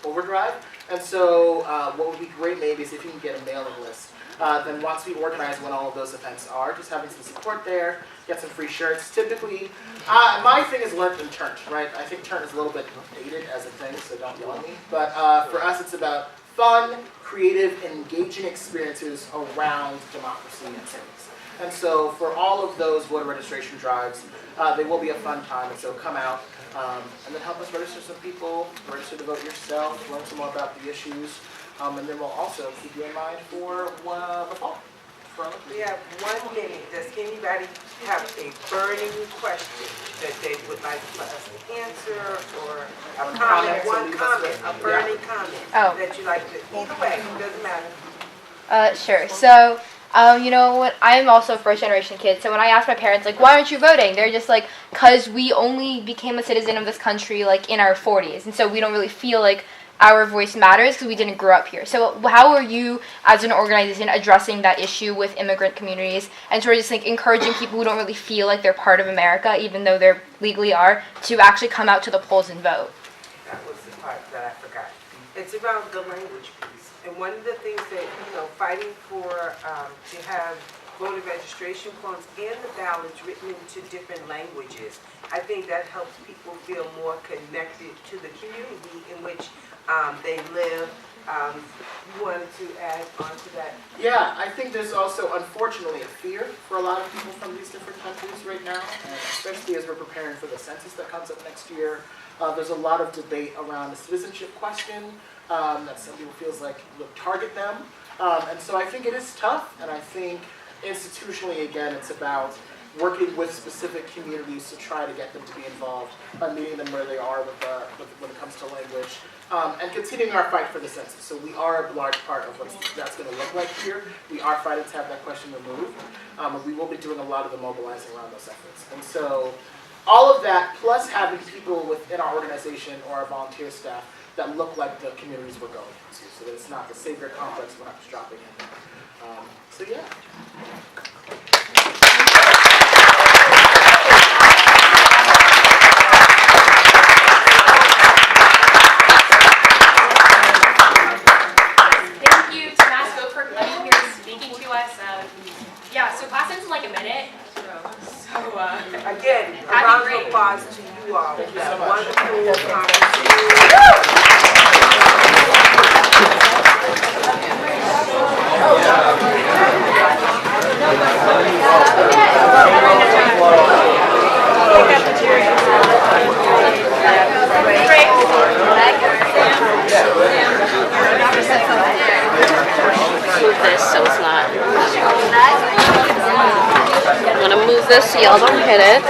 overdrive. And so what would be great maybe is if you can get a mailing list. Then once we organize when all of those events are, just having some support there, get some free shirts. Typically, my thing is learned and turned, right? I think turn is a little bit dated as a thing, so don't yell at me. But for us, it's about fun, creative, engaging experiences around democracy and civics. And so for all of those voter registration drives, they will be a fun time. And so come out and then help us register some people, register to vote yourself, learn some more about the issues. And then we'll also keep you in mind for the fall. We have 1 minute. Does anybody have a burning question that they would like for us to answer, or a comment, one comment, a burning comment that you like to, either way, it doesn't matter. Sure. So, you know what? I'm also a first-generation kid. So when I ask my parents, like, why aren't you voting? They're just like, because we only became a citizen of this country, like, in our 40s. And so we don't really feel like our voice matters because we didn't grow up here. So how are you, as an organization, addressing that issue with immigrant communities and sort of just like encouraging people who don't really feel like they're part of America, even though they legally are, to actually come out to the polls and vote? That was the part that I forgot. It's about the language piece. And one of the things that, you know, fighting for to have voter registration forms and the ballots written into different languages, I think that helps people feel more connected to the community in which they live. You wanted to add on to that? Yeah, I think there's also, unfortunately, a fear for a lot of people from these different countries right now, especially as we're preparing for the census that comes up next year. There's a lot of debate around the citizenship question that some people feels like will target them. And so I think it is tough, and I think institutionally, again, it's about working with specific communities to try to get them to be involved, meeting them where they are when it comes to language, and continuing our fight for the census. So we are a large part of what that's going to look like here. We are fighting to have that question removed, and we will be doing a lot of the mobilizing around those efforts. And so all of that, plus having people within our organization or our volunteer staff that look like the communities we're going into, so that it's not the savior complex we're not just dropping in there. So yeah. Thank you to Massvote for coming here and speaking to us. Yeah, so class ends in like a minute. So again, a that'd round be of great. applause to you all. Thank you so That much. wonderful conversation. Move this so it's not. I'm gonna move this so y'all don't hit it.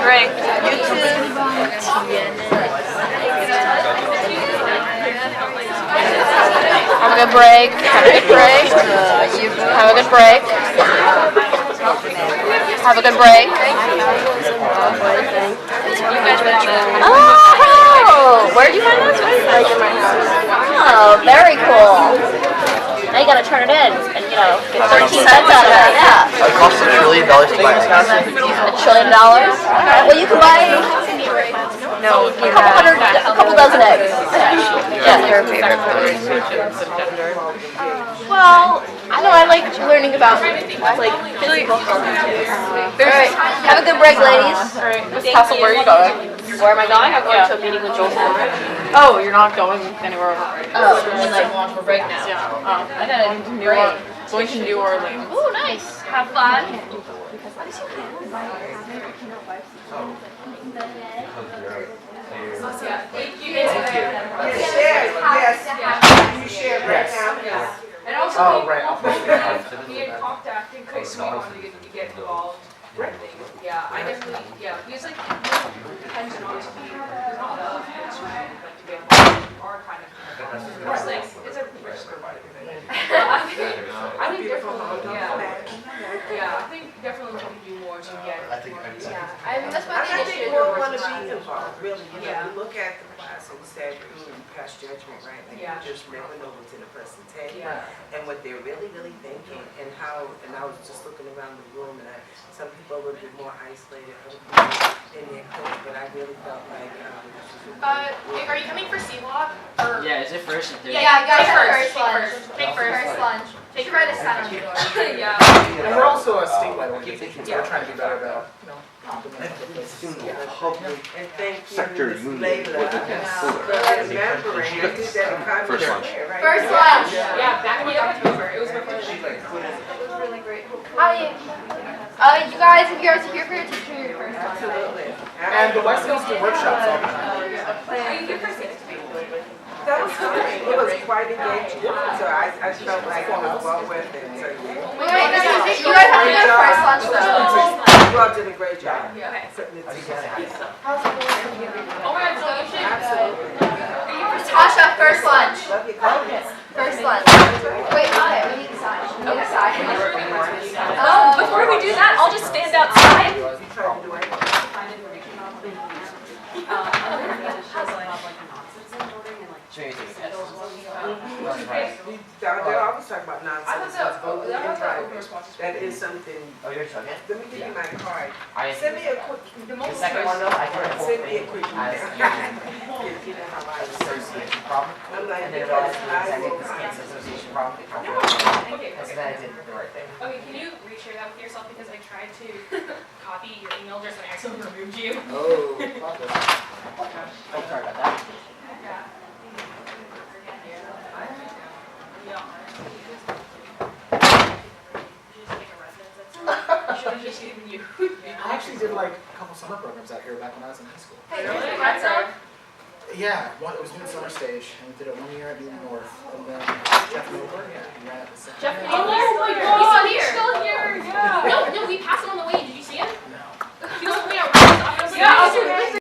Break. Have a good break. Have a good break. Have a good break. Have a good break. Oh, where did you find this? Right in my house. Oh, very cool. Now you gotta turn it in and, you know, get 13 cents out of it. Yeah. It costs $1 trillion to buy this house. $1 trillion? Alright, well you can buy No, a couple dozen eggs. Yeah, their favorite food. Well, I know I like learning about like physical health. Alright, have a good break, ladies. Alright, Miss Castle, where are you going? Where am I going? I'm going to a meeting with Joel. Oh, you're not going anywhere. Oh, and like going for break now. Yeah. I got a break. Going to New Orleans. Ooh, nice. Have fun. Thank you. Yes. You share right now. And also, we had talked that in case we wanted to get involved. Yeah, I definitely, because like, depends on to be, there's not enough, it's really like to get involved, are kind of, it's like, it's a risk. I think definitely, I think definitely we can do more to get. That's why I think more want to be involved, really. You know, you look at the class and said, pass judgment, right? Like you just never know what's in a person's head and what they're really, really thinking and how, and I was just looking around the room and some people are a little bit more isolated, other people in their coach, but I really felt like Are you coming for C-Walk? Yeah, is it first? Yeah, guys, First lunch. Take first. First lunch. Take right a sign on the door. Yeah. And we're also a statewide organization, so we're trying to be better about, and thank you, Sector Ms. Union Layla, for remembering, I did that in Congress. First lunch. First lunch. Yeah, back in October. It was before the It was really great. You guys, if you're here for your teacher, first lunch. Absolutely. And the West Coast workshops. Are you here for 6 to 8? That was fine. It was quite engaging. So I felt like it was well worth it. So You guys have to go to first lunch though. you all did a great job. Okay. Putting it together. Oh my God, so you should. Absolutely. Tasha, first lunch. Love your comments. First lunch. Wait, okay, we need to sign. We need to sign. Before we do that, I'll just stand outside. You trying to do anything? They're always talking about nonsense. That is something. Oh, you're talking? Let me give you my card. I Send me a quick. The second one though, I can Send me a quick email. you know how I association problem. I'm like, And then because I I did will. this cancer association problem. Okay, And so then I did the right thing. Okay, can you reshare that with yourself because I tried to copy your email address and I accidentally removed you. Oh, I'm sorry about that. I actually did like a couple summer programs out here back when I was in high school. Yeah, it was doing summer stage, and we did it 1 year at Newton North, and then Jeff Milburn, he ran at the center. Jeff Milburn? Oh my God! He's still here! Yeah! No, we passed him on the way. Did you see him? No. He was way around. Yeah,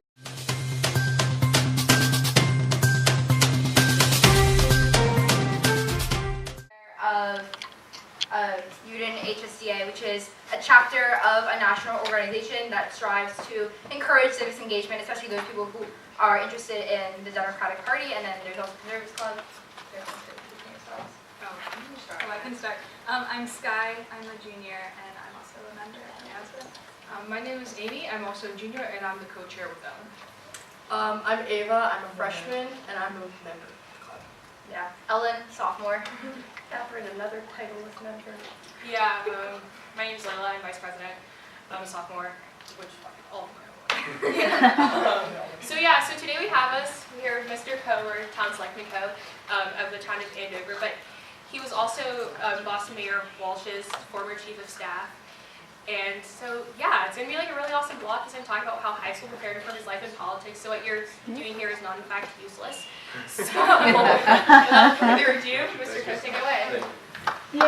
of UNHSDA, which is a chapter of a national organization that strives to encourage civics engagement, especially those people who are interested in the Democratic Party, and then there's also Conservatives Club. I can start. I'm Sky, I'm a junior, and I'm also a member of Massvote. My name is Amy, I'm also a junior, and I'm the co-chair with them. I'm Ava, I'm a freshman, and I'm a member of the club. Yeah. Ellen, sophomore. Catherine, another titleless member. Yeah, my name's Layla, I'm vice president. I'm a sophomore, which all of them are. So today we have us here, Mr. Coe, or Town Selectman Coe, of the town of Andover, but he was also Boston Mayor Walsh's former chief of staff. And so, it's going to be like a really awesome block. He's going to talk about how high school prepared him for his life in politics. So what you're doing here is not, in fact, useless. So, without further ado, Mr. Coe, take it away. Thank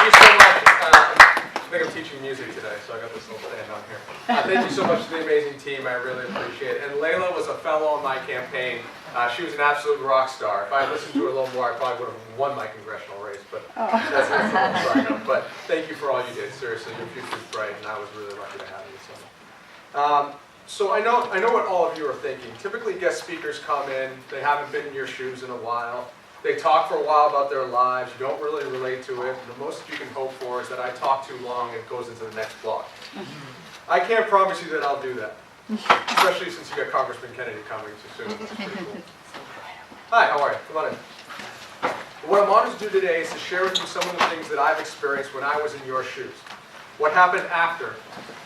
you so much. I think I'm teaching music today, so I got this little stand on here. Thank you so much to the amazing team. I really appreciate it. And Layla was a fellow on my campaign. She was an absolute rock star. If I had listened to her a little more, I probably would have won my congressional race. But that's not so much. But thank you for all you did. Seriously, your future is bright, and I was really lucky to have you. So I know what all of you are thinking. Typically, guest speakers come in. They haven't been in your shoes in a while. They talk for a while about their lives. You don't really relate to it. The most you can hope for is that I talk too long and it goes into the next block. I can't promise you that I'll do that, especially since you got Congressman Kennedy coming too soon. Hi, how are you? Come on in. What I'm honored to do today is to share with you some of the things that I've experienced when I was in your shoes, what happened after,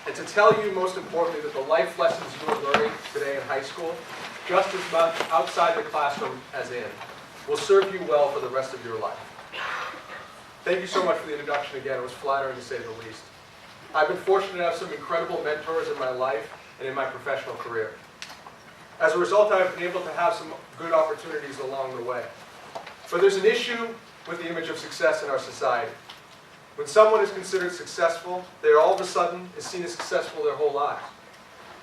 and to tell you most importantly that the life lessons you are learning today in high school, just as much outside the classroom as in, will serve you well for the rest of your life. Thank you so much for the introduction again. It was flattering to say the least. I've been fortunate to have some incredible mentors in my life and in my professional career. As a result, I've been able to have some good opportunities along the way. But there's an issue with the image of success in our society. When someone is considered successful, they are all of a sudden is seen as successful their whole lives.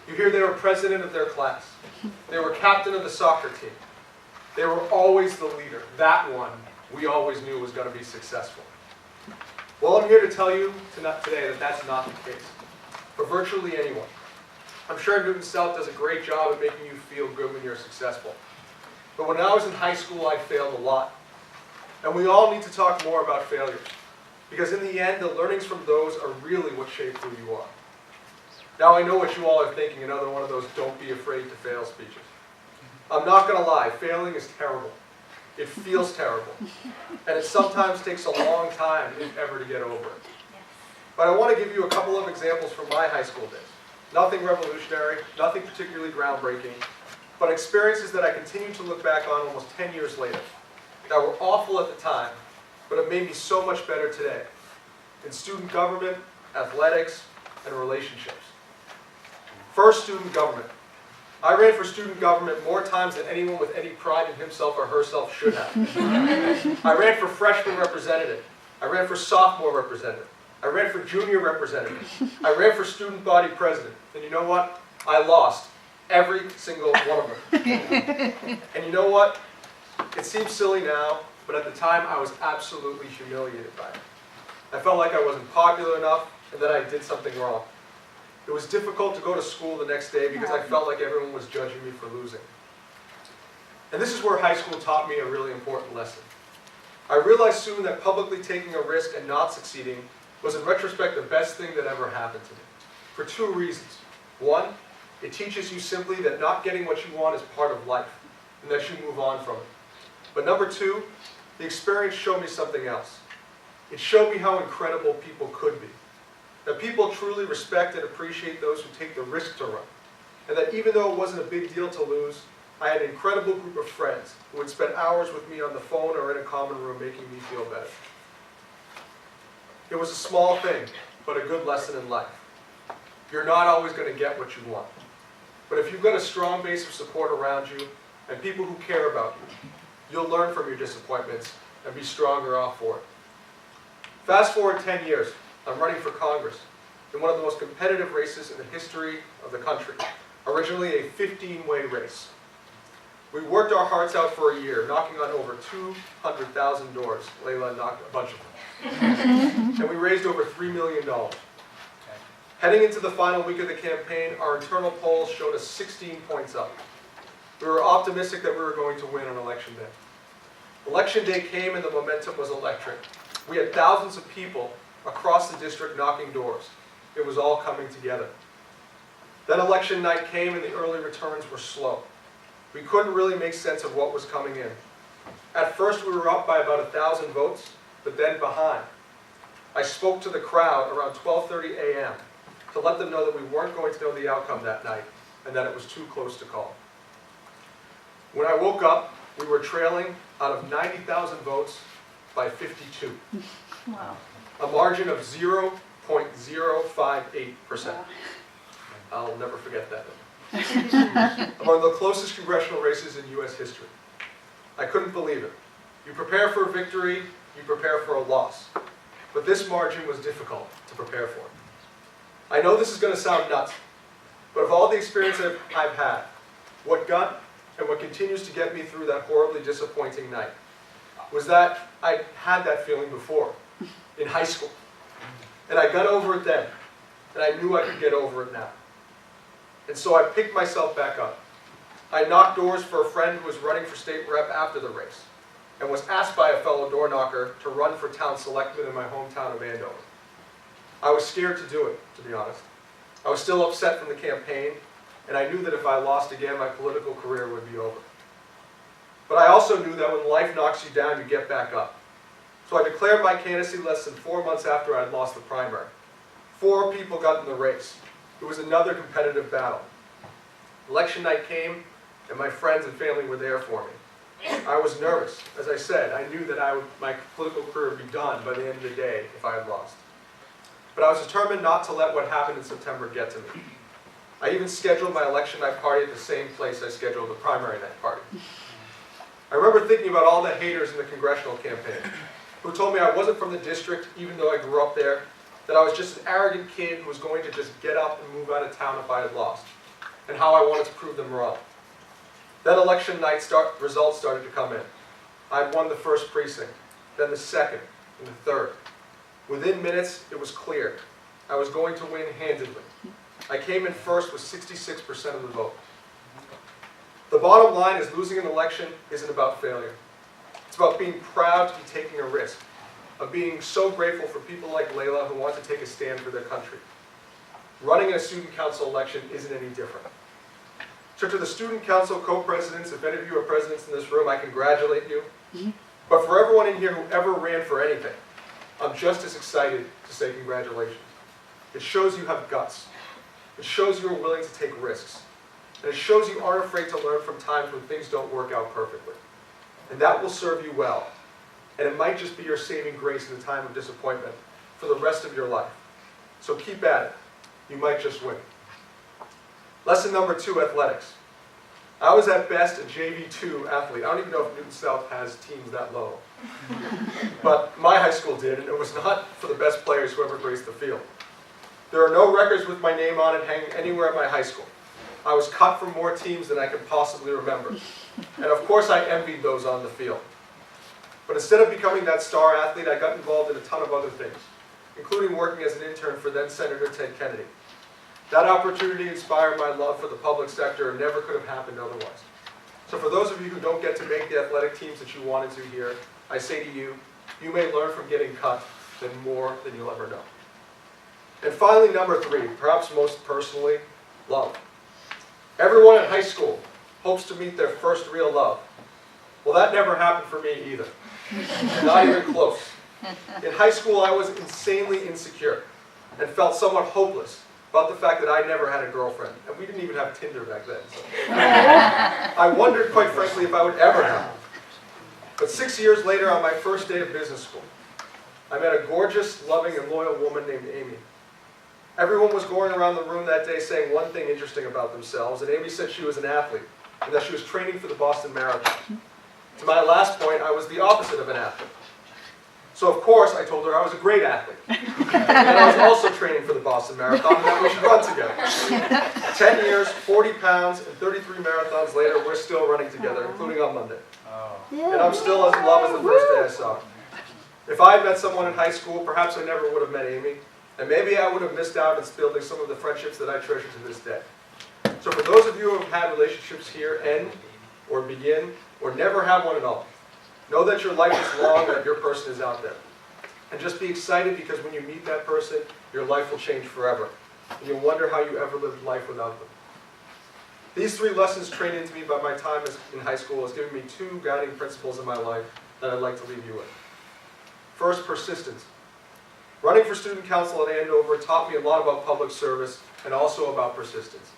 You hear they were president of their class. They were captain of the soccer team. They were always the leader. That one we always knew was going to be successful. Well, I'm here to tell you today that that's not the case for virtually anyone. I'm sure Newton South does a great job at making you feel good when you're successful. But when I was in high school, I failed a lot. And we all need to talk more about failures. Because in the end, the learnings from those are really what shape who you are. Now I know what you all are thinking, another one of those don't be afraid to fail speeches. I'm not going to lie, failing is terrible. It feels terrible. And it sometimes takes a long time, if ever, to get over it. But I want to give you a couple of examples from my high school days. Nothing revolutionary, nothing particularly groundbreaking, but experiences that I continue to look back on almost 10 years later that were awful at the time, but have made me so much better today in student government, athletics, and relationships. First, student government. I ran for student government more times than anyone with any pride in himself or herself should have. I ran for freshman representative. I ran for sophomore representative. I ran for junior representative. I ran for student body president. And you know what? I lost every single one of them. And you know what? It seems silly now, but at the time I was absolutely humiliated by it. I felt like I wasn't popular enough and that I did something wrong. It was difficult to go to school the next day because I felt like everyone was judging me for losing. And this is where high school taught me a really important lesson. I realized soon that publicly taking a risk and not succeeding was in retrospect the best thing that ever happened to me. For two reasons. One, it teaches you simply that not getting what you want is part of life, and that you move on from it. But number two, the experience showed me something else. It showed me how incredible people could be. That people truly respect and appreciate those who take the risk to run. And that even though it wasn't a big deal to lose, I had an incredible group of friends who would spend hours with me on the phone or in a common room making me feel better. It was a small thing, but a good lesson in life. You're not always going to get what you want. But if you've got a strong base of support around you and people who care about you, you'll learn from your disappointments and be stronger off for it. Fast forward 10 years, I'm running for Congress in one of the most competitive races in the history of the country, originally a 15-way race. We worked our hearts out for a year, knocking on over 200,000 doors. Layla knocked a bunch of them. And we raised over $3 million. Heading into the final week of the campaign, our internal polls showed us 16 points up. We were optimistic that we were going to win on Election Day. Election Day came and the momentum was electric. We had thousands of people across the district knocking doors. It was all coming together. Then election night came and the early returns were slow. We couldn't really make sense of what was coming in. At first we were up by about 1,000 votes, but then behind. I spoke to the crowd around 12:30 a.m. to let them know that we weren't going to know the outcome that night and that it was too close to call. When I woke up, we were trailing out of 90,000 votes by 52. Wow. A margin of 0.058%. I'll never forget that. Among the closest congressional races in U.S. history. I couldn't believe it. You prepare for a victory, you prepare for a loss. But this margin was difficult to prepare for. I know this is going to sound nuts, but of all the experience I've had, what got and what continues to get me through that horribly disappointing night was that I had that feeling before, in high school. And I got over it then, and I knew I could get over it now. And so I picked myself back up. I knocked doors for a friend who was running for state rep after the race, and was asked by a fellow door knocker to run for town selectman in my hometown of Andover. I was scared to do it, to be honest. I was still upset from the campaign, and I knew that if I lost again, my political career would be over. But I also knew that when life knocks you down, you get back up. So I declared my candidacy less than 4 months after I had lost the primary. 4 people got in the race. It was another competitive battle. Election night came, and my friends and family were there for me. I was nervous. As I said, I knew that my political career would be done by the end of the day if I had lost. But I was determined not to let what happened in September get to me. I even scheduled my election night party at the same place I scheduled the primary night party. I remember thinking about all the haters in the congressional campaign who told me I wasn't from the district even though I grew up there, that I was just an arrogant kid who was going to just get up and move out of town if I had lost, and how I wanted to prove them wrong. Then election night results started to come in. I had won the first precinct, then the second, and the third. Within minutes, it was clear. I was going to win handedly. I came in first with 66% of the vote. The bottom line is losing an election isn't about failure. It's about being proud to be taking a risk, of being so grateful for people like Layla who want to take a stand for their country. Running in a student council election isn't any different. So to the student council co-presidents, if any of you are presidents in this room, I congratulate you. But for everyone in here who ever ran for anything, I'm just as excited to say congratulations. It shows you have guts. It shows you are willing to take risks. And it shows you aren't afraid to learn from times when things don't work out perfectly. And that will serve you well. And it might just be your saving grace in the time of disappointment for the rest of your life. So keep at it. You might just win. Lesson number 2, athletics. I was at best a JV2 athlete. I don't even know if Newton South has teams that low. But my high school did, and it was not for the best players who ever graced the field. There are no records with my name on it hanging anywhere at my high school. I was cut from more teams than I could possibly remember. And of course I envied those on the field. But instead of becoming that star athlete, I got involved in a ton of other things, including working as an intern for then Senator Ted Kennedy. That opportunity inspired my love for the public sector and never could have happened otherwise. So for those of you who don't get to make the athletic teams that you wanted to here, I say to you, you may learn from getting cut than more than you'll ever know. And finally, number 3, perhaps most personally, love. Everyone in high school hopes to meet their first real love. Well, that never happened for me either. Not even close. In high school, I was insanely insecure and felt somewhat hopeless about the fact that I never had a girlfriend. And we didn't even have Tinder back then. So. I wondered, quite frankly, if I would ever have one. But 6 years later, on my first day of business school, I met a gorgeous, loving, and loyal woman named Amy. Everyone was going around the room that day saying one thing interesting about themselves, and Amy said she was an athlete, and that she was training for the Boston Marathon. To my last point, I was the opposite of an athlete. So of course, I told her I was a great athlete. And I was also training for the Boston Marathon, and that we should run together. 10 years, 40 pounds, and 33 marathons later, we're still running together, including on Monday. And I'm still as in love as the first day I saw her. If I had met someone in high school, perhaps I never would have met Amy. And maybe I would have missed out on building some of the friendships that I treasure to this day. So for those of you who have had relationships here end, or begin, or never have one at all, know that your life is long and that your person is out there. And just be excited because when you meet that person, your life will change forever. And you'll wonder how you ever lived life without them. These 3 lessons trained into me by my time in high school has given me 2 guiding principles in my life that I'd like to leave you with. First, persistence. Running for student council at Andover taught me a lot about public service and also about persistence.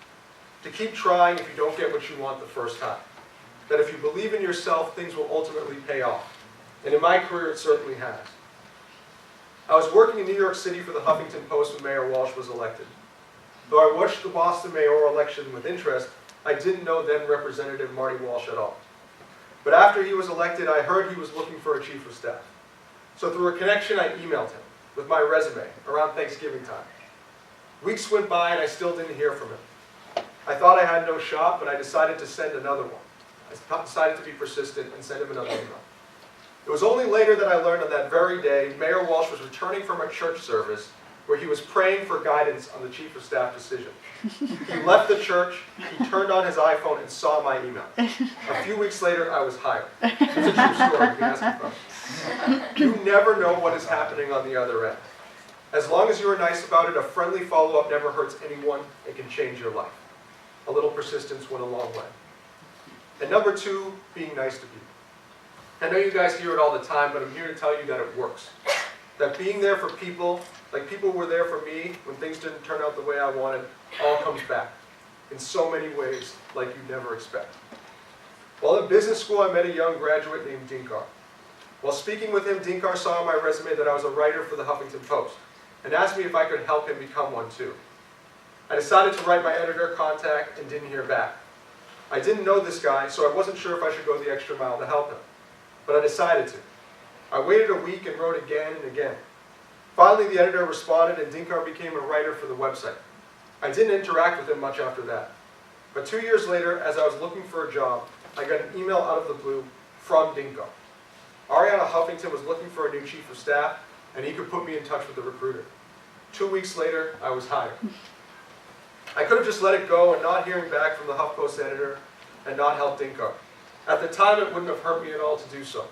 To keep trying if you don't get what you want the first time. That if you believe in yourself, things will ultimately pay off. And in my career, it certainly has. I was working in New York City for the Huffington Post when Mayor Walsh was elected. Though I watched the Boston mayoral election with interest, I didn't know then Representative Marty Walsh at all. But after he was elected, I heard he was looking for a chief of staff. So through a connection, I emailed him with my resume around Thanksgiving time. Weeks went by and I still didn't hear from him. I thought I had no shot, but I decided to send another one. I decided to be persistent and send him another email. It was only later that I learned on that very day, Mayor Walsh was returning from a church service where he was praying for guidance on the chief of staff decision. He left the church, he turned on his iPhone and saw my email. A few weeks later, I was hired. It's a true story, you can ask me about it. You never know what is happening on the other end. As long as you are nice about it, a friendly follow-up never hurts anyone. It can change your life. A little persistence went a long way. And number 2, being nice to people. I know you guys hear it all the time, but I'm here to tell you that it works. That being there for people, like people were there for me when things didn't turn out the way I wanted, all comes back in so many ways like you'd never expect. While in business school, I met a young graduate named Dinkar. While speaking with him, Dinkar saw on my resume that I was a writer for the Huffington Post and asked me if I could help him become one too. I decided to write my editor contact and didn't hear back. I didn't know this guy, so I wasn't sure if I should go the extra mile to help him, but I decided to. I waited a week and wrote again and again. Finally, the editor responded and Dinkar became a writer for the website. I didn't interact with him much after that. But 2 years later, as I was looking for a job, I got an email out of the blue from Dinkar. Ariana Huffington was looking for a new chief of staff, and he could put me in touch with the recruiter. 2 weeks later, I was hired. I could have just let it go and not hearing back from the HuffPost editor and not helped Dinkar. At the time, it wouldn't have hurt me at all to do so.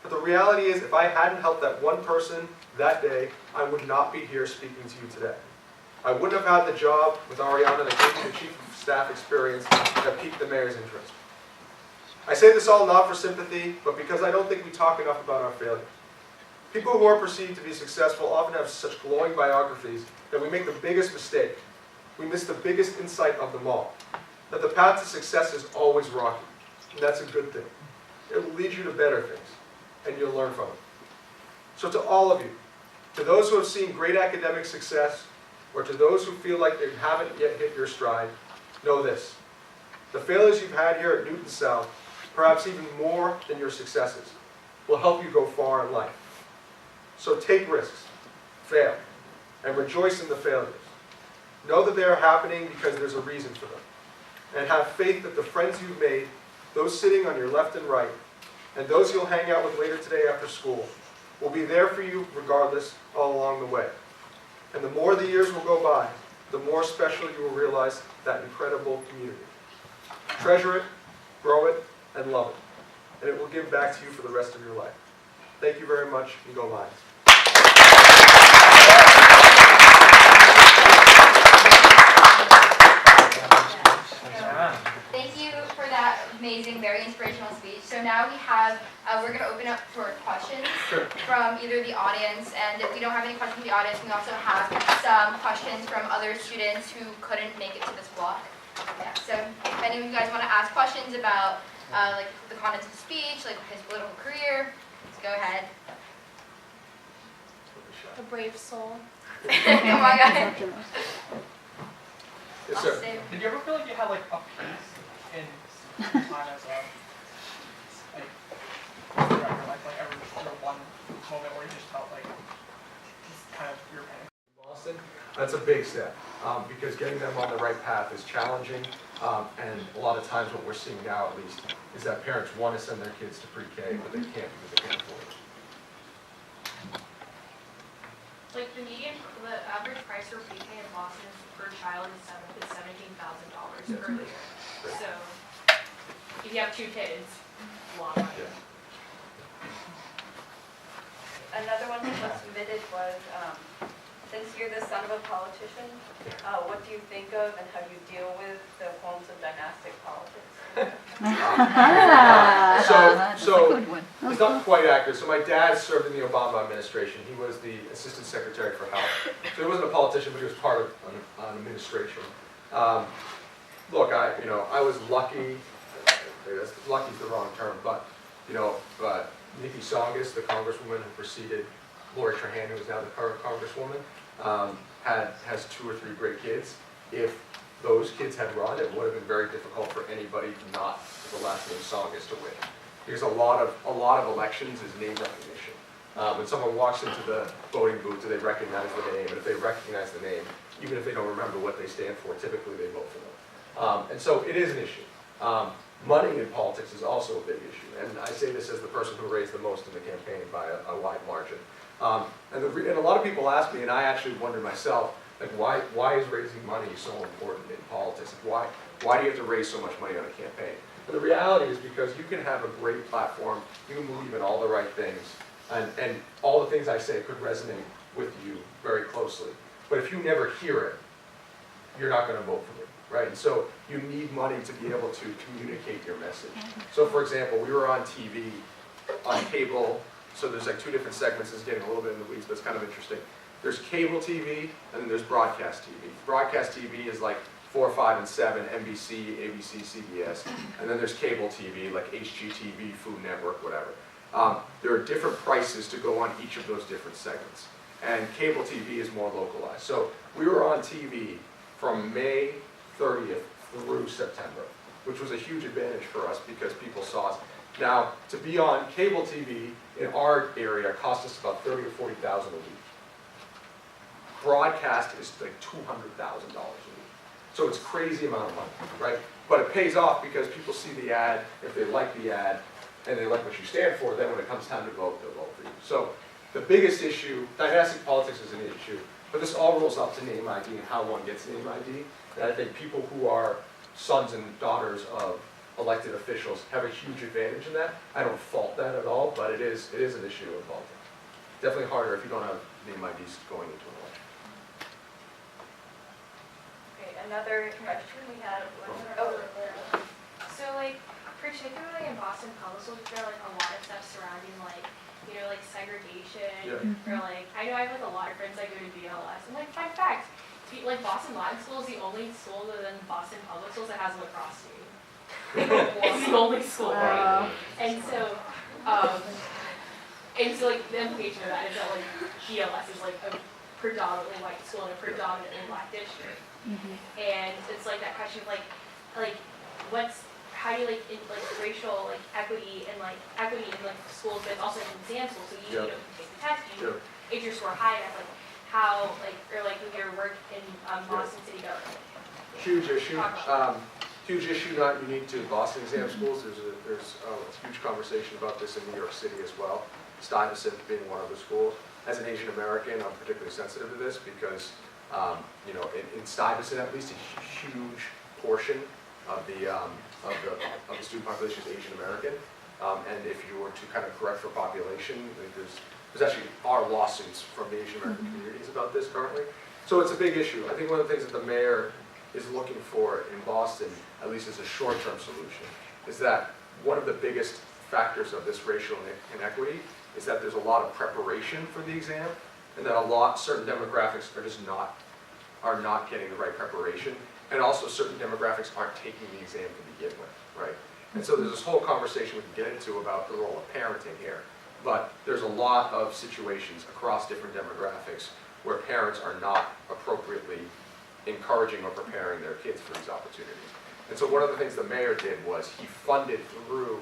But the reality is, if I hadn't helped that one person that day, I would not be here speaking to you today. I wouldn't have had the job with Ariana that gave me the chief of staff experience that piqued the mayor's interest. I say this all not for sympathy, but because I don't think we talk enough about our failures. People who are perceived to be successful often have such glowing biographies that we make the biggest mistake. We miss the biggest insight of them all, that the path to success is always rocky, and that's a good thing. It will lead you to better things, and you'll learn from it. So to all of you, to those who have seen great academic success, or to those who feel like they haven't yet hit your stride, know this. The failures you've had here at Newton South, perhaps even more than your successes, will help you go far in life. So take risks, fail, and rejoice in the failures. Know that they are happening because there's a reason for them. And have faith that the friends you've made, those sitting on your left and right, and those you'll hang out with later today after school, will be there for you regardless all along the way. And the more the years will go by, the more special you will realize that incredible community. Treasure it, grow it, and love it. And it will give back to you for the rest of your life. Thank you very much, and go Lions. Thank you for that amazing, very inspirational speech. So now we have, we're going to open up for questions from either the audience, and if we don't have any questions from the audience, we also have some questions from other students who couldn't make it to this block. Yeah, so if any of you guys want to ask questions about like the contents of the speech, like his political career, let's go ahead. A brave soul. Come on, guys. Yes, sir. Did you ever feel like you had like a piece in time as a director, like ever one moment where you just felt like it's kind of your pain? Boston, that's a big step because getting them on the right path is challenging, and a lot of times what we're seeing now, at least, is that parents want to send their kids to pre-K, but they can't because they can't afford it. Like the average price for pre-K in Boston per child is $17,000 per year. So if you have 2 kids, a lot of money. Another one that was submitted was, since you're the son of a politician, what do you think of and how do you deal with the forms of dynastic politics? So it's not quite accurate. So my dad served in the Obama administration. He was the Assistant Secretary for Health. So he wasn't a politician, but he was part of an administration. Look, I was lucky. Lucky is the wrong term, but Nikki Tsongas, the congresswoman who preceded Lori Trahan, who is now the current congresswoman, has 2 or 3 great kids. If those kids had run, it would have been very difficult for anybody not with the last name Tsongas to win. Because a lot of elections is name recognition. When someone walks into the voting booth, do they recognize the name? And if they recognize the name, even if they don't remember what they stand for, typically they vote for them. And so it is an issue. Money in politics is also a big issue. And I say this as the person who raised the most in the campaign by a wide margin. And a lot of people ask me, and I actually wonder myself, like why is raising money so important in politics? Why do you have to raise so much money on a campaign? And the reality is because you can have a great platform, you can believe in all the right things, and all the things I say could resonate with you very closely. But if you never hear it, you're not going to vote for me, right? And so you need money to be able to communicate your message. So for example, we were on TV, on cable, so there's like two different segments. It's getting a little bit in the weeds, but it's kind of interesting. There's cable TV, and then there's broadcast TV. Broadcast TV is like 4, 5, and 7, NBC, ABC, CBS. And then there's cable TV, like HGTV, Food Network, whatever. There are different prices to go on each of those different segments. And cable TV is more localized. So we were on TV from May 30th through September, which was a huge advantage for us because people saw us. Now, to be on cable TV in our area cost us about $30,000 to $40,000 a week. Broadcast is like $200,000 a week. So it's a crazy amount of money, right? But it pays off because people see the ad, if they like the ad, and they like what you stand for, then when it comes time to vote, they'll vote for you. So the biggest issue, dynastic politics is an issue, but this all rolls up to name ID and how one gets name ID. And I think people who are sons and daughters of elected officials have a huge advantage in that. I don't fault that at all, but it is an issue in politics. Definitely harder if you don't have name IDs going into an election. Okay, another question we had. So like, particularly in Boston Public Schools, there are like a lot of stuff surrounding like, you know, like segregation, or like, I know I have like a lot of friends that go to BLS, and like, fun fact, like Boston Latin School is the only school other than Boston Public Schools that has a lacrosse team. It's the only school, right? And so like the implication of that is that like BLS is like a predominantly white school in a predominantly black district. And it's like that question of like how do you like racial like equity in schools, but also in exam schools. So you know, take the test, if you're score high enough, like how or with your work in Boston City government. Huge issue. Huge issue, not unique to Boston exam schools. There's a huge conversation about this in New York City as well. Stuyvesant being one of the schools. As an Asian American, I'm particularly sensitive to this because, you know, in Stuyvesant at least, a huge portion of the student population is Asian American. And if you were to kind of correct for population, there's actually are lawsuits from the Asian American communities about this currently. So it's a big issue. I think one of the things that the mayor is looking for in Boston, at least as a short-term solution, is that one of the biggest factors of this racial inequity is that there's a lot of preparation for the exam, and that certain demographics are just not getting the right preparation, and also certain demographics aren't taking the exam to begin with, right? And so there's this whole conversation we can get into about the role of parenting here, but there's a lot of situations across different demographics where parents are not appropriately encouraging or preparing their kids for these opportunities. And so one of the things the mayor did was he funded through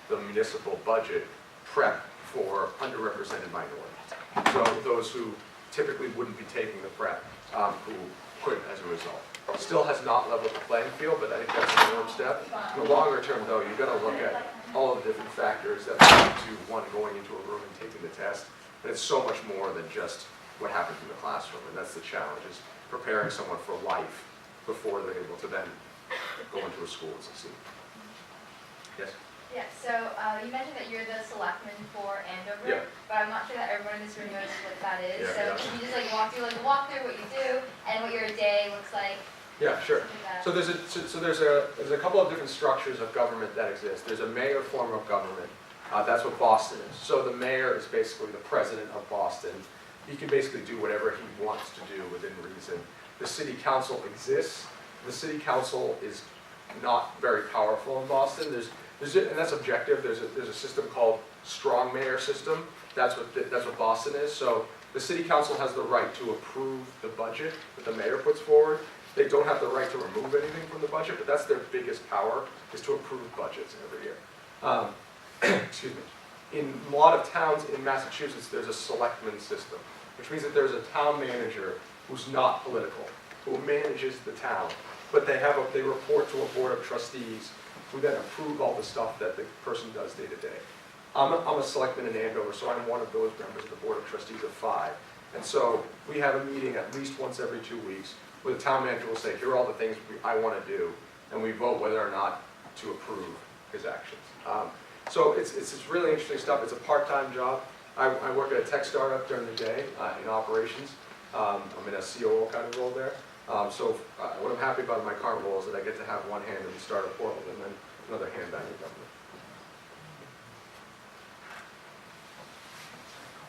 the municipal budget prep for underrepresented minorities. So those who typically wouldn't be taking the prep, who could as a result. Still has not leveled the playing field, but I think that's an enormous step. In the longer term though, you've got to look at all of the different factors that lead to one going into a room and taking the test. But it's so much more than just what happens in the classroom, and that's the challenge, is preparing someone for life before they're able to then go into a school and succeed. Yes? Yeah, so you mentioned that you're the selectman for Andover, but I'm not sure that everyone in this room knows what that is. Can you just walk through a walkthrough, what you do, and what your day looks like? Yeah, sure. So there's a couple of different structures of government that exist. There's a mayor form of government. That's what Boston is. So the mayor is basically the president of Boston. He can basically do whatever he wants to do within reason. The city council exists. The city council is not very powerful in Boston. And that's objective. There's a system called strong mayor system. That's what Boston is. So the city council has the right to approve the budget that the mayor puts forward. They don't have the right to remove anything from the budget, but that's their biggest power, is to approve budgets every year. Excuse me. In a lot of towns in Massachusetts, there's a selectman system, which means that there's a town manager who's not political, who manages the town, but they report to a board of trustees who then approve all the stuff that the person does day to day. I'm a selectman in Andover, so I'm one of those members of the board of trustees of 5. And so we have a meeting at least once every 2 weeks where the town manager will say, here are all the things I want to do, and we vote whether or not to approve his actions. So it's really interesting stuff. It's a part-time job. I work at a tech startup during the day in operations. I'm in a COO kind of role there. What I'm happy about in my current role is that I get to have one hand in the startup world and then another hand back in government.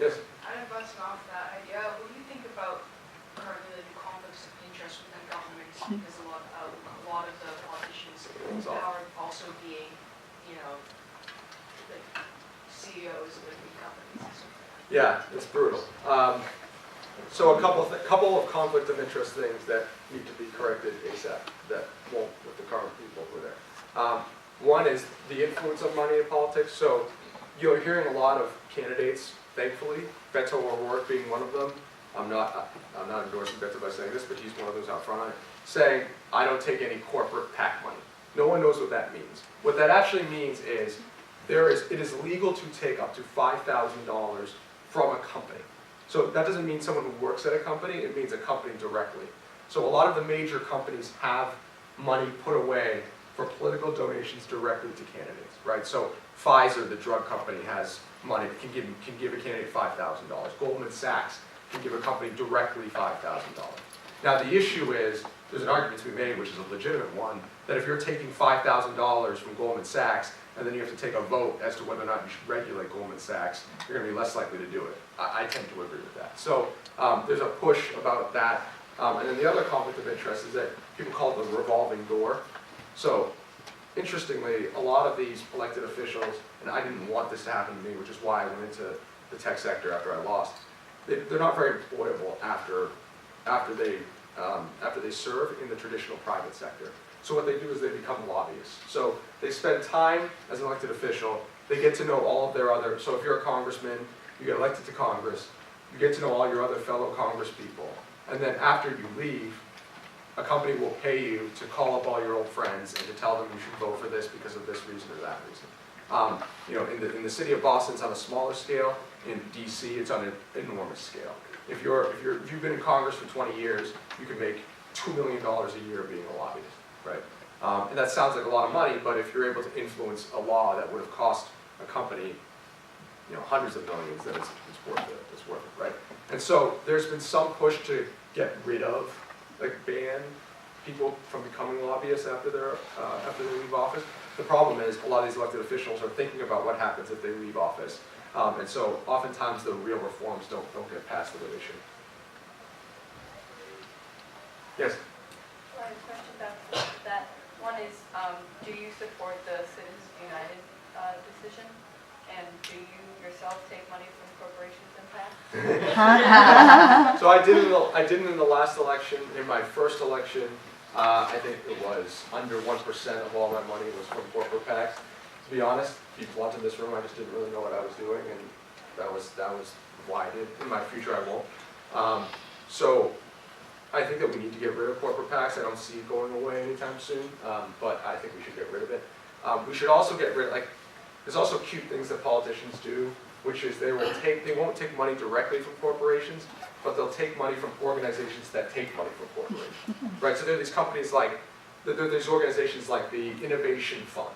Yes? Kind of bouncing off that idea, what do you think about currently the conflicts of interest within governments? Because a lot of the politicians are also being, like CEOs of big companies and stuff like that. Yeah, it's brutal. So a couple of conflict of interest things that need to be corrected ASAP that won't with the current people who are there. One is the influence of money in politics. So you're hearing a lot of candidates, thankfully, Beto O'Rourke being one of them. I'm not endorsing Beto by saying this, but he's one of those out front on it, saying, I don't take any corporate PAC money. No one knows what that means. What that actually means is it is legal to take up to $5,000 from a company. So that doesn't mean someone who works at a company, it means a company directly. So a lot of the major companies have money put away for political donations directly to candidates, right? So Pfizer, the drug company, has money, can give a candidate $5,000. Goldman Sachs can give a company directly $5,000. Now the issue is, there's an argument to be made, which is a legitimate one, that if you're taking $5,000 from Goldman Sachs, and then you have to take a vote as to whether or not you should regulate Goldman Sachs, you're going to be less likely to do it. I tend to agree with that. So there's a push about that. And then the other conflict of interest is that people call it the revolving door. So interestingly, a lot of these elected officials, and I didn't want this to happen to me, which is why I went into the tech sector after I lost, they're not very employable after they serve in the traditional private sector. So what they do is they become lobbyists. So they spend time as an elected official, they get to know all of their other, so if you're a congressman, you get elected to Congress, you get to know all your other fellow Congress people, and then after you leave, a company will pay you to call up all your old friends and to tell them you should vote for this because of this reason or that reason. In the city of Boston, it's on a smaller scale. In DC, it's on an enormous scale. If you've been in Congress for 20 years, you can make $2 million a year being a lobbyist, right? And that sounds like a lot of money, but if you're able to influence a law that would have cost a company, hundreds of millions, then it's worth it. It's worth it, right? And so there's been some push to get rid of, ban people from becoming lobbyists after they leave office. The problem is a lot of these elected officials are thinking about what happens if they leave office. And so oftentimes the real reforms don't get passed the way they should. Yes? Well, I have a question about that. One is, do you support the Citizens United decision? And do you yourself take money from corporations and PACs? So I didn't in the last election. In my first election, I think it was under 1% of all my money was from corporate PACs. To be honest, be blunt in this room, I just didn't really know what I was doing, and that was why I did. In my future, I won't. So I think that we need to get rid of corporate PACs. I don't see it going away anytime soon, but I think we should get rid of it. We should also get rid of, there's also cute things that politicians do, which is they won't take money directly from corporations, but they'll take money from organizations that take money from corporations, right? So there are these companies there's organizations like the Innovation Fund,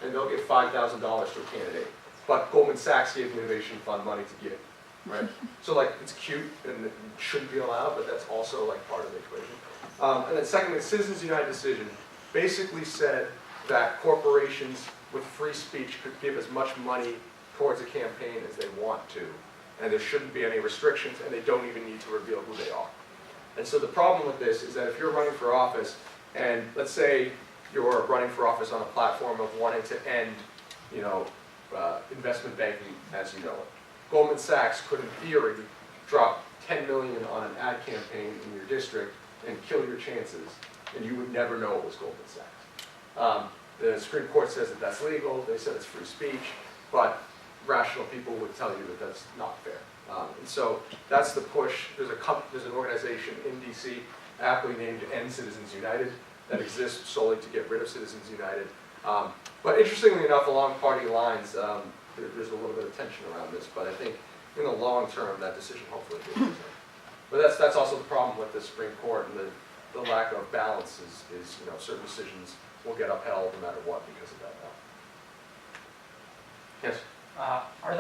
and they'll give $5,000 to a candidate, but Goldman Sachs gave the Innovation Fund money to give, right? So it's cute and it shouldn't be allowed, but that's also part of the equation. And then secondly, Citizens United decision basically said that corporations with free speech could give as much money towards a campaign as they want to, and there shouldn't be any restrictions, and they don't even need to reveal who they are. And so the problem with this is that if you're running for office, and let's say you're running for office on a platform of wanting to end, investment banking as you know it, Goldman Sachs could, in theory, drop $10 million on an ad campaign in your district and kill your chances, and you would never know it was Goldman Sachs. The Supreme Court says that that's legal. They said it's free speech, but rational people would tell you that that's not fair. And so that's the push. There's an organization in DC, aptly named End Citizens United, that exists solely to get rid of Citizens United. But interestingly enough, along party lines, there's a little bit of tension around this. But I think in the long term, that decision hopefully will be. But that's also the problem with the Supreme Court and the lack of balance is certain decisions will get upheld no matter what because of that. Yes. Are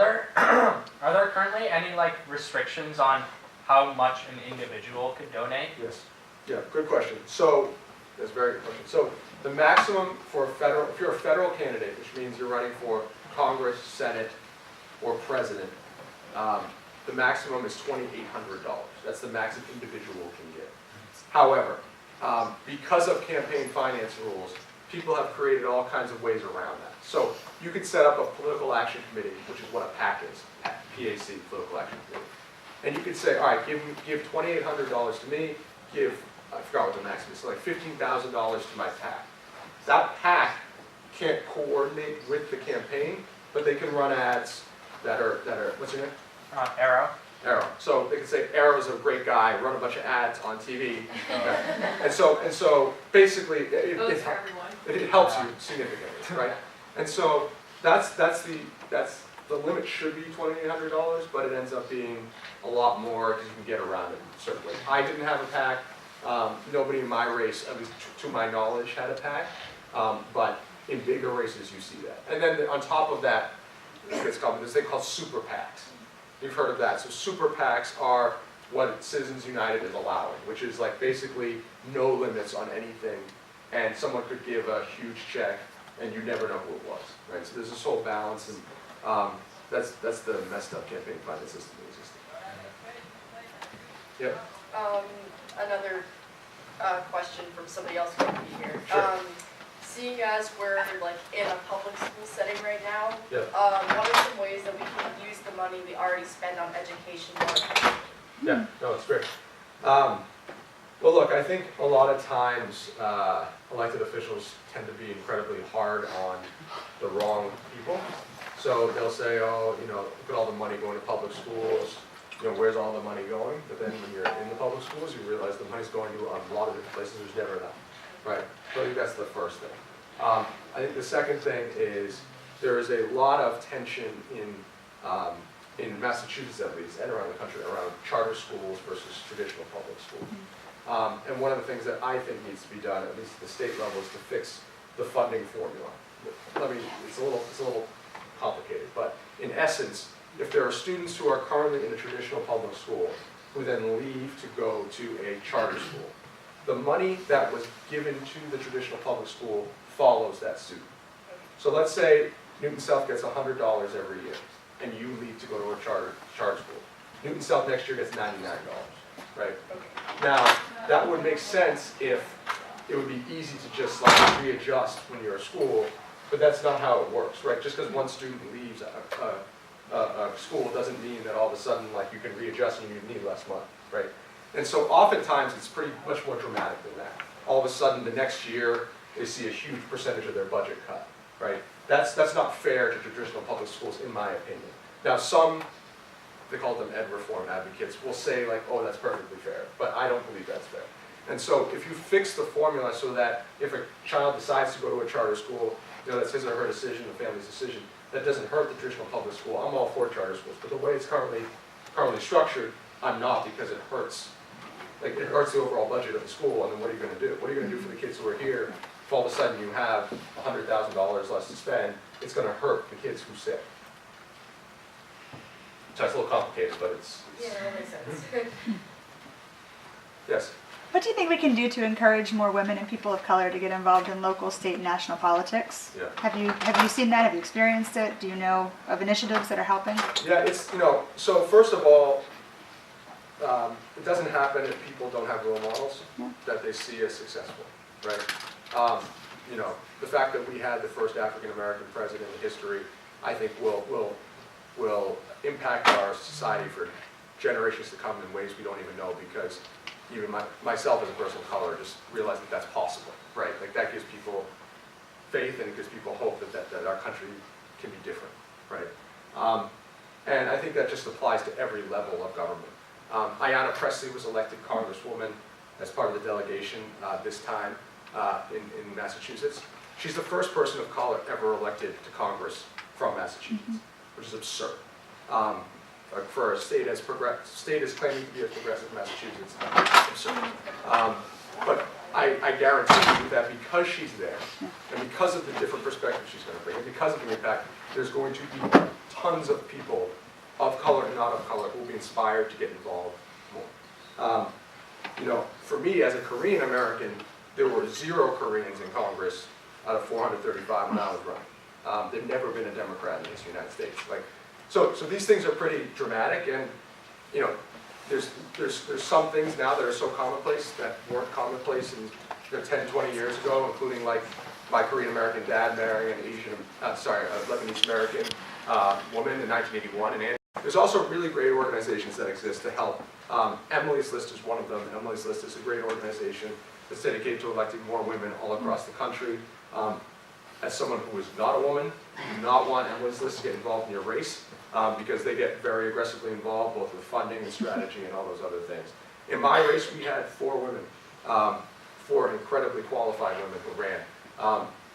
Are there currently any like restrictions on how much an individual could donate? Yes. Yeah, good question. So, that's a very good question. So, the maximum for federal, if you're a federal candidate, which means you're running for Congress, Senate, or President, the maximum is $2,800. That's the max an individual can get. However, because of campaign finance rules, people have created all kinds of ways around that. So you could set up a political action committee, which is what a PAC is, PAC, political action committee. And you could say, all right, give $2,800 to me, I forgot what the maximum is, so like $15,000 to my PAC. That PAC can't coordinate with the campaign, but they can run ads that are what's your name? Arrow. Arrow. So they can say, Arrow's a great guy, run a bunch of ads on TV. And so basically, it helps you significantly, right? And so that's the limit should be $2,800, but it ends up being a lot more because you can get around it certainly. I didn't have a PAC. Nobody in my race, at least to my knowledge, had a PAC. But in bigger races, you see that. And then on top of that, it's called this thing called super PACs. You've heard of that. So super PACs are what Citizens United is allowing, which is like basically no limits on anything, and someone could give a huge check, and you never know who it was, right? So there's this whole balance, and that's the messed up campaign finance system that exists. Yep. Another question from somebody else who could be here. Sure. Seeing as we're like in a public school setting right now, Yep. what are some ways that we can use the money we already spend on education more effectively? Yeah, no, it's great. Well, look, I think a lot of times elected officials tend to be incredibly hard on the wrong people. So they'll say, oh, look at all the money going to public schools. Where's all the money going? But then when you're in the public schools, you realize the money's going to a lot of different places. There's never enough, right? So I think that's the first thing. I think the second thing is there is a lot of tension in Massachusetts, at least, and around the country, around charter schools versus traditional public schools. And one of the things that I think needs to be done, at least at the state level, is to fix the funding formula. It's a little complicated, but in essence, if there are students who are currently in a traditional public school who then leave to go to a charter school, the money that was given to the traditional public school follows that student. So let's say Newton South gets $100 every year, and you leave to go to a charter school. Newton South next year gets $99, right? Now, that would make sense if it would be easy to just like readjust when you're a school, but that's not how it works, right? Just because one student leaves a school doesn't mean that all of a sudden like you can readjust and you need less money, right? And so oftentimes it's pretty much more dramatic than that. All of a sudden the next year they see a huge percentage of their budget cut, right? That's not fair to traditional public schools in my opinion. Now some, they call them ed reform advocates, will say like, oh, that's perfectly fair, but I don't believe that's fair. And so if you fix the formula so that if a child decides to go to a charter school, that's his or her decision, the family's decision, that doesn't hurt the traditional public school. I'm all for charter schools, but the way it's currently structured, I'm not, because it hurts. Like it hurts the overall budget of the school, and then what are you going to do? What are you going to do for the kids who are here? If all of a sudden you have $100,000 less to spend, it's going to hurt the kids who sit. So it's a little complicated, but it's Yeah, that makes sense. Yes. What do you think we can do to encourage more women and people of color to get involved in local, state, and national politics? Yeah. Have you seen that? Have you experienced it? Do you know of initiatives that are helping? Yeah, it's, so first of all, it doesn't happen if people don't have role models that they see as successful, right? The fact that we had the first African-American president in history, I think will impact our society for generations to come in ways we don't even know, because even myself as a person of color just realized that that's possible, right? Like that gives people faith and it gives people hope that our country can be different, right? And I think that just applies to every level of government. Ayanna Pressley was elected Congresswoman as part of the delegation this time in Massachusetts. She's the first person of color ever elected to Congress from Massachusetts, which is absurd. For a state as claiming to be as progressive Massachusetts, absurd. But I guarantee you that because she's there, and because of the different perspectives she's going to bring, and because of the impact, there's going to be tons of people of color and not of color who will be inspired to get involved more. You know, for me as a Korean American, there were 0 Koreans in Congress out of 435 when I was running. There'd never been a Democrat in the United States. Like, so these things are pretty dramatic, and you know, there's some things now that are so commonplace that weren't commonplace in 10, 20 years ago, including like my Korean American dad marrying an Lebanese American woman in 1981. And there's also really great organizations that exist to help. Emily's List is one of them. Emily's List is a great organization that's dedicated to electing more women all across the country. As someone who is not a woman, you do not want Emily's List to get involved in your race because they get very aggressively involved both with funding and strategy and all those other things. In my race, we had 4 women, 4 incredibly qualified women who ran.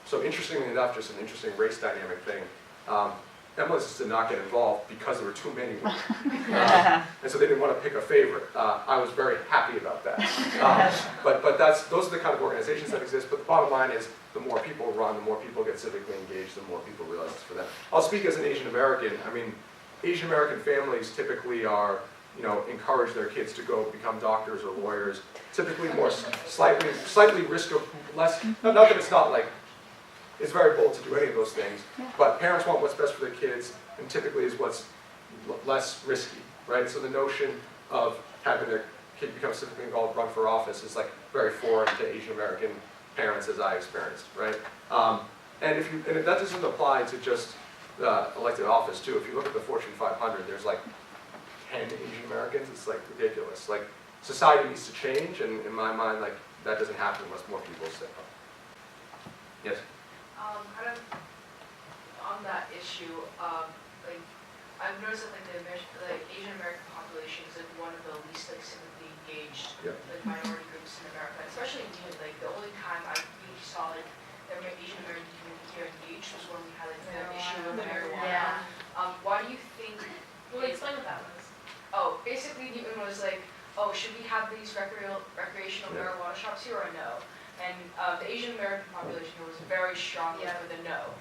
So interestingly enough, just an interesting race dynamic thing, Emily's List did not get involved because there were too many women. And so they didn't want to pick a favorite. I was very happy about that. But those are the kind of organizations that exist. But the bottom line is the more people run, the more people get civically engaged, the more people realize it's for them. I'll speak as an Asian American. I mean, Asian American families typically are, you know, encourage their kids to go become doctors or lawyers. Typically more slightly risk of less, not that it's not like, it's very bold to do any of those things, but parents want what's best for their kids, and typically is what's less risky, right? So the notion of having their kid become civically involved, run for office is like very foreign to Asian American parents, as I experienced, right? And that doesn't apply to just elected office too. If you look at the Fortune 500, there's like 10 Asian Americans. It's like ridiculous. Like society needs to change, and in my mind, like that doesn't happen unless more people step up. Yes. Kind of on that issue, like I've noticed that like Asian American population is like one of the least like civically engaged like minority groups in America, especially in like the only time I really saw like the Asian American community here engaged was when we had like the issue with marijuana. Yeah. Why do you think? Well, explain what that was. Oh, basically Newton was like, oh, should we have these recreational marijuana shops here or no? And the Asian American population here was very strong for the no.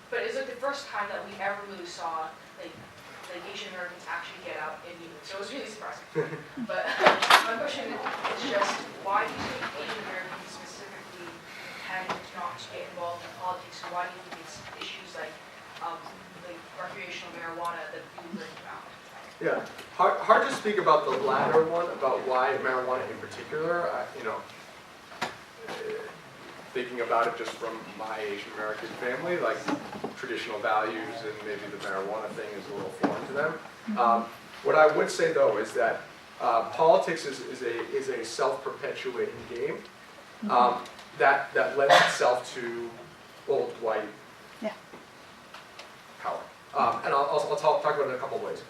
But it's like the first time that we ever really saw like Asian Americans actually get out in Newton. So it was really surprising. But my question is just, why do you think Asian Americans specifically tend not to get involved in politics? And why do you think it's issues like recreational marijuana that we learn about? Yeah, hard to speak about the latter one, about why marijuana in particular. You know, thinking about it just from my Asian American family, like traditional values and maybe the marijuana thing is a little foreign to them. What I would say though is that politics is a self-perpetuating game that lends itself to old white power. And I'll talk about it in a couple of ways.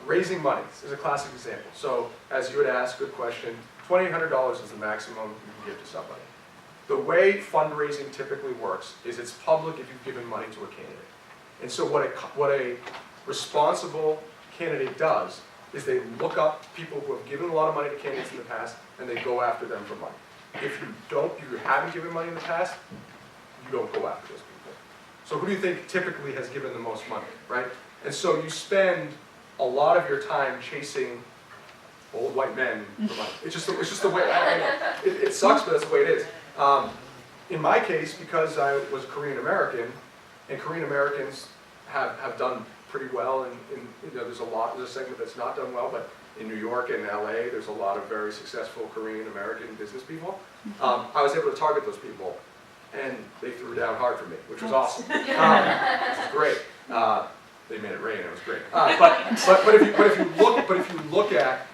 Raising money is a classic example. So as you would ask, good question, $2,800 is the maximum you can give to somebody. The way fundraising typically works is it's public if you've given money to a candidate. And so what a responsible candidate does is they look up people who have given a lot of money to candidates in the past and they go after them for money. If you haven't given money in the past, you don't go after those people. So who do you think typically has given the most money, right? And so you spend a lot of your time chasing old white men for money. It's just the way, I know. It sucks, but that's the way it is. In my case, because I was Korean American, and Korean Americans have done pretty well, and you know, there's a segment that's not done well, but in New York and LA, there's a lot of very successful Korean American business people. I was able to target those people, and they threw down hard for me, which was awesome. Which was great. They made it rain. It was great. But if you look at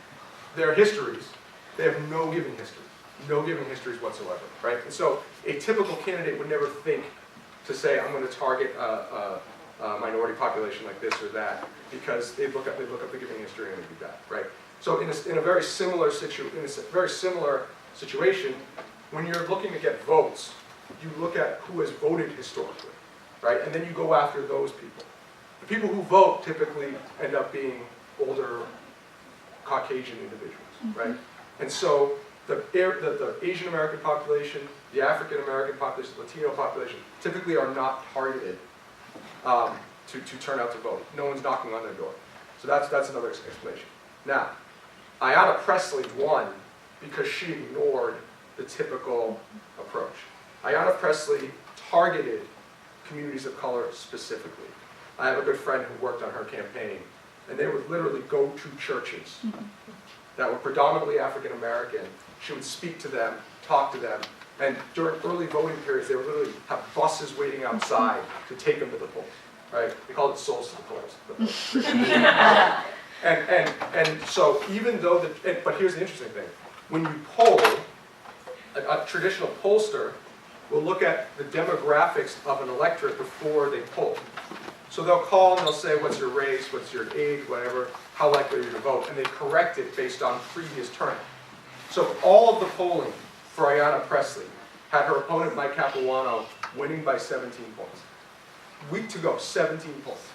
their histories, they have no giving history. No giving histories whatsoever, right? And so a typical candidate would never think to say, I'm going to target a minority population like this or that, because they look up the giving history and they do that, right? So in a very similar situation, when you're looking to get votes, you look at who has voted historically, right? And then you go after those people. The people who vote typically end up being older Caucasian individuals, right? And so the Asian American population, the African American population, Latino population, typically are not targeted to turn out to vote. No one's knocking on their door. So that's another explanation. Now, Ayanna Pressley won because she ignored the typical approach. Ayanna Pressley targeted communities of color specifically. I have a good friend who worked on her campaign, and they would literally go to churches that were predominantly African American. She would speak to them, talk to them, and during early voting periods, they would literally have buses waiting outside to take them to the polls, right? They called it souls to the polls. And so even though, but here's the interesting thing. When you poll, a traditional pollster will look at the demographics of an electorate before they poll. So they'll call and they'll say, what's your race, what's your age, whatever, how likely are you to vote, and they correct it based on previous turnout. So all of the polling for Ayanna Pressley had her opponent, Mike Capuano, winning by 17 points. Week to go, 17 points.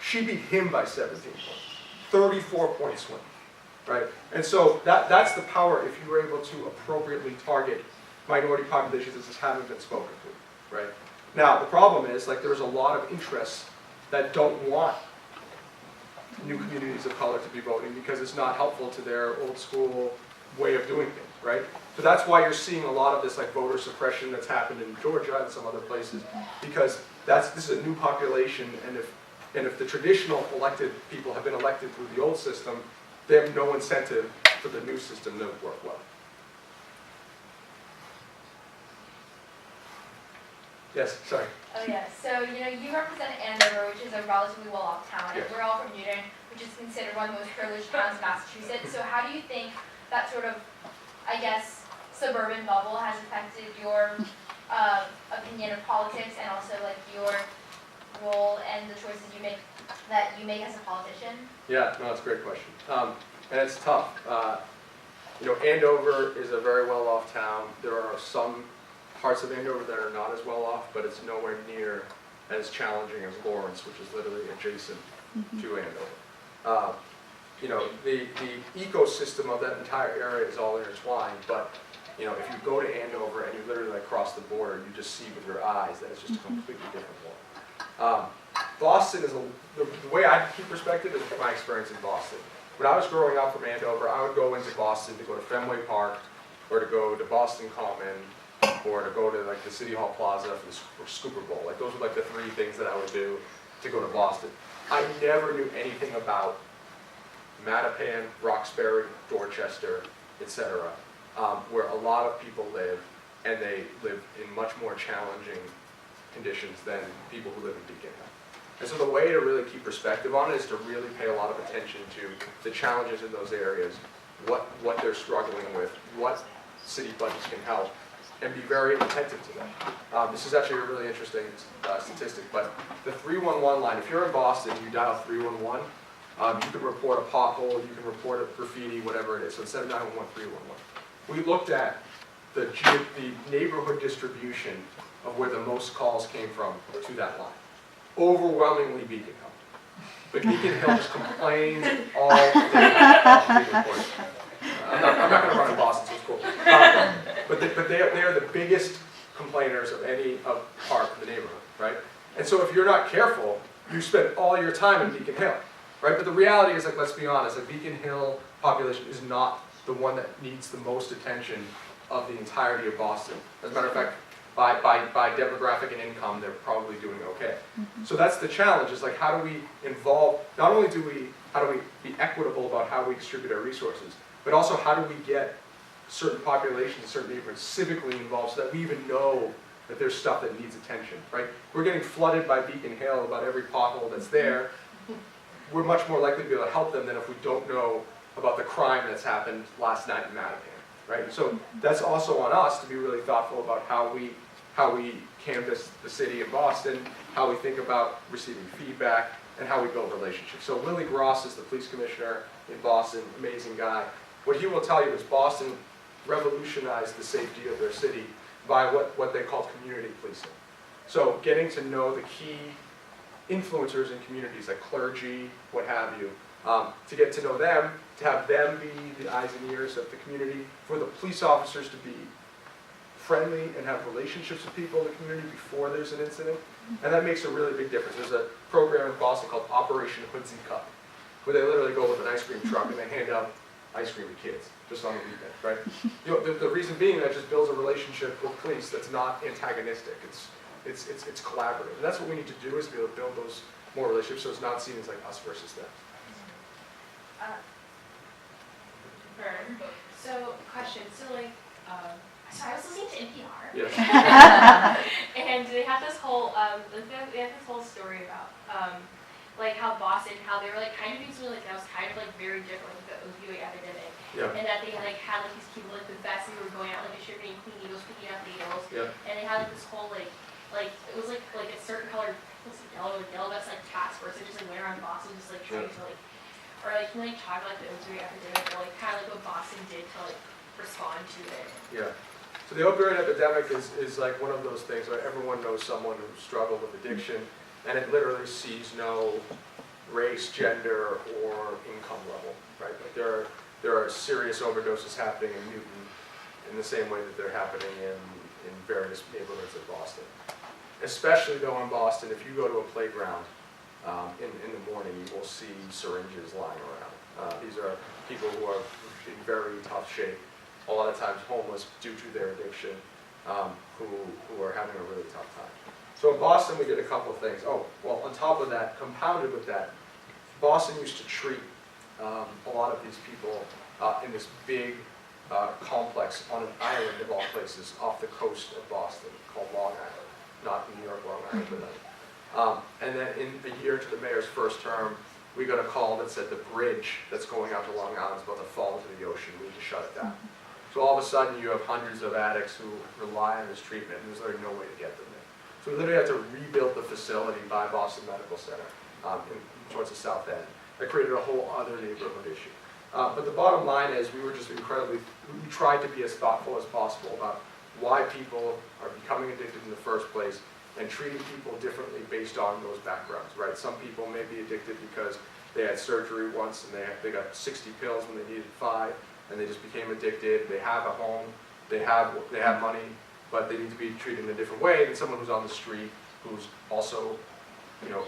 She beat him by 17 points. 34-point swing, right? And so that's the power if you were able to appropriately target minority populations that just haven't been spoken to, right? Now, the problem is, like, there's a lot of interests that don't want new communities of color to be voting because it's not helpful to their old school way of doing things, right? So that's why you're seeing a lot of this like voter suppression that's happened in Georgia and some other places, because this is a new population, and if the traditional elected people have been elected through the old system, they have no incentive for the new system to work well. Yes, sorry. Oh yeah, so you represent Andover, which is a relatively well-off town, and we're all from Newton, which is considered one of the most privileged towns in Massachusetts. So how do you think that sort of, I guess, suburban bubble has affected your opinion of politics and also like your role and the choices you make as a politician? Yeah, no, that's a great question. And it's tough. Andover is a very well-off town. There are some parts of Andover that are not as well off, but it's nowhere near as challenging as Lawrence, which is literally adjacent to Andover. The ecosystem of that entire area is all intertwined, but if you go to Andover and you literally like cross the border, you just see with your eyes that it's just a completely different world. Boston is the way I keep perspective is my experience in Boston. When I was growing up from Andover, I would go into Boston to go to Fenway Park, or to go to Boston Common, or to go to like the City Hall Plaza for Scooper Bowl. Like those were like the three things that I would do to go to Boston. I never knew anything about Mattapan, Roxbury, Dorchester, etc., where a lot of people live, and they live in much more challenging conditions than people who live in Beacon Hill. And so the way to really keep perspective on it is to really pay a lot of attention to the challenges in those areas, what they're struggling with, what city budgets can help, and be very attentive to them. This is actually a really interesting statistic, but the 311 line, if you're in Boston, you dial 311, you can report a pothole, you can report a graffiti, whatever it is. So instead of 911, 311. We looked at the neighborhood distribution of where the most calls came from to that line. Overwhelmingly Beacon Hill. But Beacon Hill just complains all day about being reported. I'm not going to run in Boston, so it's cool. But they are the biggest complainers of any part of the neighborhood, right? And so if you're not careful, you spend all your time in Beacon Hill, right? But the reality is, like, let's be honest, the Beacon Hill population is not the one that needs the most attention of the entirety of Boston. As a matter of fact, by demographic and income, they're probably doing okay. So that's the challenge, is like, how do we involve, not only how do we be equitable about how we distribute our resources, but also how do we get certain populations, certain neighborhoods civically involved so that we even know that there's stuff that needs attention, right? We're getting flooded by Beacon Hill about every pothole that's there. We're much more likely to be able to help them than if we don't know about the crime that's happened last night in Mattapan, right? So that's also on us to be really thoughtful about how we canvass the city of Boston, how we think about receiving feedback, and how we build relationships. So Willie Gross is the police commissioner in Boston, amazing guy. What he will tell you is Boston revolutionized the safety of their city by what they call community policing. So getting to know the key influencers in communities like clergy, what have you, to get to know them, to have them be the eyes and ears of the community, for the police officers to be friendly and have relationships with people in the community before there's an incident, And that makes a really big difference. There's a program in Boston called Operation Hoodsie Cup, where they literally go with an ice cream truck and they hand out ice cream to kids, just on the weekend, right? You know, the reason being that just builds a relationship with police that's not antagonistic. It's collaborative. And that's what we need to do, is be able to build those more relationships so it's not seen as like us versus them. So, question. So, like, so I was listening to NPR. Yes. And they had this whole, story about, like how Boston, how they were like kind of doing something like that was kind of like very different, like the opioid epidemic. Yeah. And that they like had like these people like the vets who were going out like distributing clean needles, picking up needles. Yeah. And they had like this whole like it was like a certain color, what's it, yellow vest like task force that just like went around Boston just like trying to like, or like can you like talk about like the opioid epidemic or like kind of like what Boston did to like respond to it. Yeah. So the opioid epidemic is like one of those things where everyone knows someone who struggled with addiction, and it literally sees no race, gender, or income level, right? Like there are serious overdoses happening in Newton in the same way that they're happening in various neighborhoods of Boston. Especially though in Boston, if you go to a playground in the morning, you will see syringes lying around. These are people who are in very tough shape, a lot of times homeless due to their addiction, who are having a really tough time. So in Boston, we did a couple of things. Oh, well, on top of that, compounded with that, Boston used to treat a lot of these people in this big complex on an island of all places off the coast of Boston called Long Island, not New York Long Island, but and then in a year to the mayor's first term, we got a call that said the bridge that's going out to Long Island is about to fall into the ocean. We need to shut it down. So all of a sudden, you have hundreds of addicts who rely on this treatment, and there's literally no way to get them there. So we literally had to rebuild the facility by Boston Medical Center towards the south end. That created a whole other neighborhood issue. But the bottom line is we were just we tried to be as thoughtful as possible about why people are becoming addicted in the first place and treating people differently based on those backgrounds, right? Some people may be addicted because they had surgery once and they got 60 pills when they needed 5, and they just became addicted. They have a home, they have money, but they need to be treated in a different way than someone who's on the street who's also,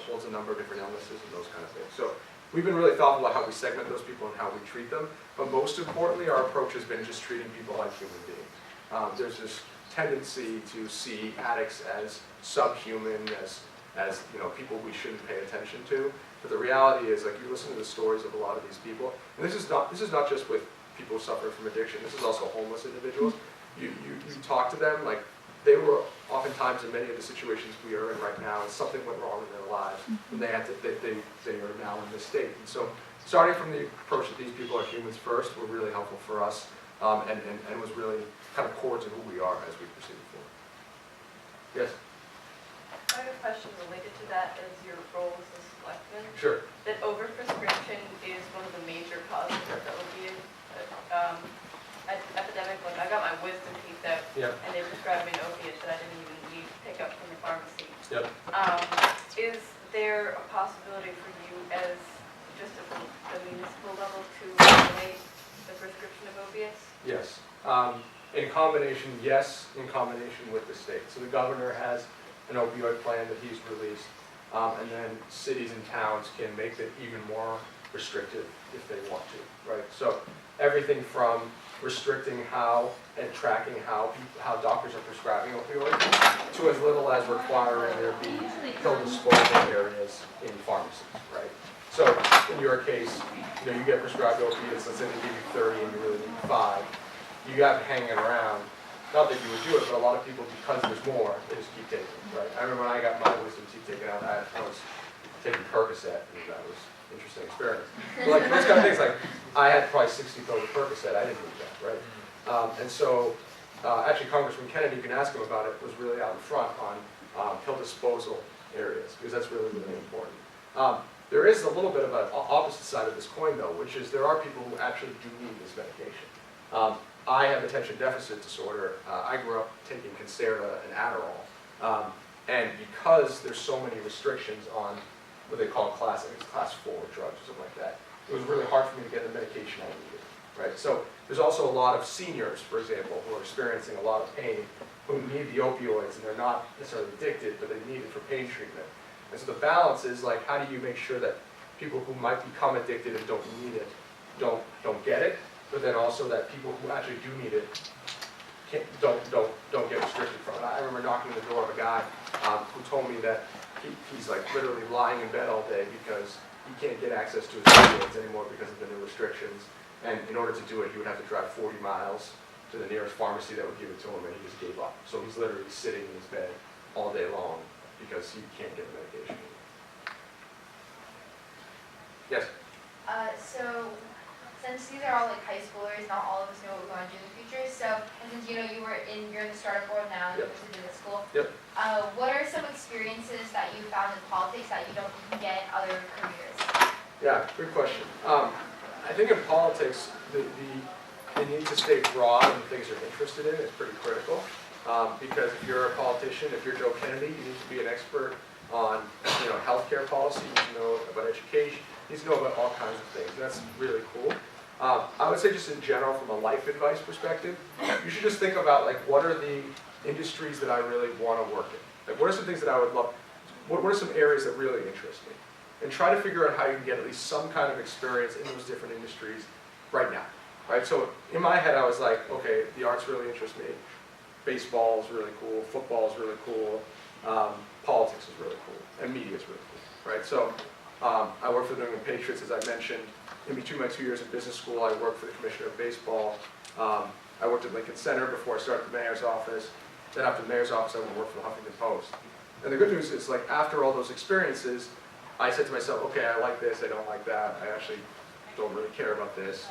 holds a number of different illnesses and those kind of things. So we've been really thoughtful about how we segment those people and how we treat them, but most importantly, our approach has been just treating people like human beings. There's this tendency to see addicts as subhuman, as people we shouldn't pay attention to. But the reality is, like, you listen to the stories of a lot of these people, and this is not just with people suffering from addiction. This is also homeless individuals. You talk to them, like, they were oftentimes in many of the situations we are in right now, and something went wrong in their lives, and they are now in this state. And so, starting from the approach that these people are humans first, were really helpful for us, and was really kind of core to who we are as we proceed forward. Yes? I have a question related to that as your role as a selectman. Sure. That overprescription is one of the major causes of the opiate epidemic. When I got my wisdom teeth out, and they prescribed me an opiate that I didn't even need to pick up from the pharmacy. Yep. Is there a possibility for you, as just at the municipal level, to regulate the prescription of opiates? Yes. In combination, yes, in combination with the state. So the governor has an opioid plan that he's released, and then cities and towns can make it even more restrictive if they want to, right? So everything from restricting how and tracking how doctors are prescribing opioids to as little as requiring there be pill disposal areas in pharmacies, right? So in your case, you get prescribed opiates, let's say they give you 30 and you really need 5. You have it hanging around. Not that you would do it, but a lot of people, because there's more, they just keep taking it, right? I remember when I got my wisdom teeth taken out, I was taking Percocet, and that was an interesting experience. But like those kind of things, like I had probably 60 pills of Percocet, I didn't need that, right? And so, actually Congressman Kennedy, you can ask him about it, was really out in front on pill disposal areas, because that's really, really important. There is a little bit of an opposite side of this coin, though, which is there are people who actually do need this medication. I have attention deficit disorder. I grew up taking Concerta and Adderall. And because there's so many restrictions on what they call class 4 drugs or something like that, it was really hard for me to get the medication I needed. right? So there's also a lot of seniors, for example, who are experiencing a lot of pain, who need the opioids, and they're not necessarily addicted, but they need it for pain treatment. And so the balance is like, how do you make sure that people who might become addicted and don't need it, don't get it, but then also that people who actually do need it don't get restricted from it. I remember knocking on the door of a guy who told me that he's like literally lying in bed all day because he can't get access to his opioids anymore because of the new restrictions. And in order to do it, he would have to drive 40 miles to the nearest pharmacy that would give it to him, and he just gave up. So he's literally sitting in his bed all day long because he can't get the medication. Yes? So, since these are all like high schoolers, not all of us know what we want to do in the future. So, and since you're in the startup world now, you went to business school. Yep. What are some experiences that you found in politics that you don't get in other careers? Yeah, good question. I think in politics, the need to stay broad in the things you're interested in is pretty critical. Because if you're a politician, if you're Joe Kennedy, you need to be an expert on healthcare policy, you need to know about education, you need to know about all kinds of things. And that's really cool. I would say just in general, from a life advice perspective, you should just think about like, what are the industries that I really want to work in? Like, what are some things that I would love? What are some areas that really interest me? And try to figure out how you can get at least some kind of experience in those different industries right now. Right? So in my head, I was like, okay, the arts really interest me. Baseball is really cool. Football is really cool. Politics is really cool. And media is really cool. Right? So I worked for the New England Patriots, as I mentioned. In between my 2 years in business school, I worked for the Commissioner of Baseball. I worked at Lincoln Center before I started the mayor's office. Then after the mayor's office, I went to work for the Huffington Post. And the good news is, like, after all those experiences, I said to myself, okay, I like this, I don't like that, I actually don't really care about this.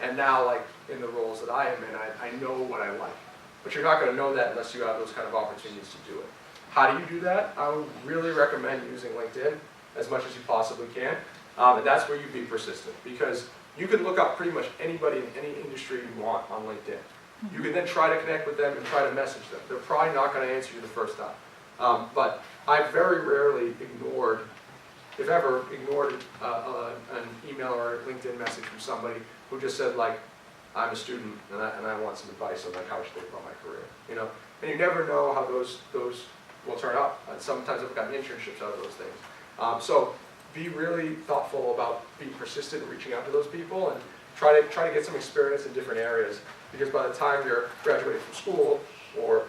And now, like, in the roles that I am in, I know what I like. But you're not going to know that unless you have those kind of opportunities to do it. How do you do that? I would really recommend using LinkedIn as much as you possibly can. And that's where you be persistent, because you can look up pretty much anybody in any industry you want on LinkedIn. You can then try to connect with them and try to message them. They're probably not going to answer you the first time. But I very rarely ignored, if ever, ignored an email or a LinkedIn message from somebody who just said, like, I'm a student and I want some advice on like how I should think about my career. And you never know how those will turn out. And sometimes I've gotten internships out of those things. So be really thoughtful about being persistent and reaching out to those people, and try to get some experience in different areas. Because by the time you're graduating from school, or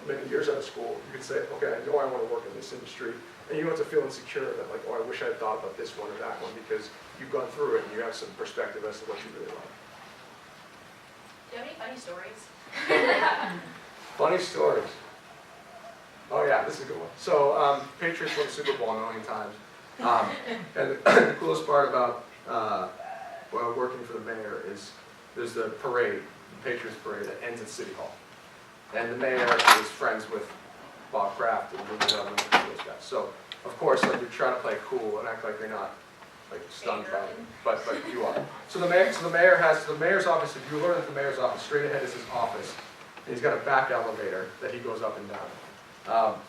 many years out of school, you can say, okay, I know I want to work in this industry, and you don't have to feel insecure that like, oh, I wish I had thought about this one or that one, because you've gone through it and you have some perspective as to what you really like. Do you have any funny stories? Funny stories. Oh yeah, this is a good one. So Patriots won the Super Bowl a million times. And the coolest part about working for the mayor is there's the parade, the Patriots parade, that ends at City Hall. And the mayor is friends with Bob Kraft and those guys. So of course, like, you're trying to play cool and act like you're not like stunned by it, but you are. So the mayor has the mayor's office. If you learn at the mayor's office, straight ahead is his office, and he's got a back elevator that he goes up and down.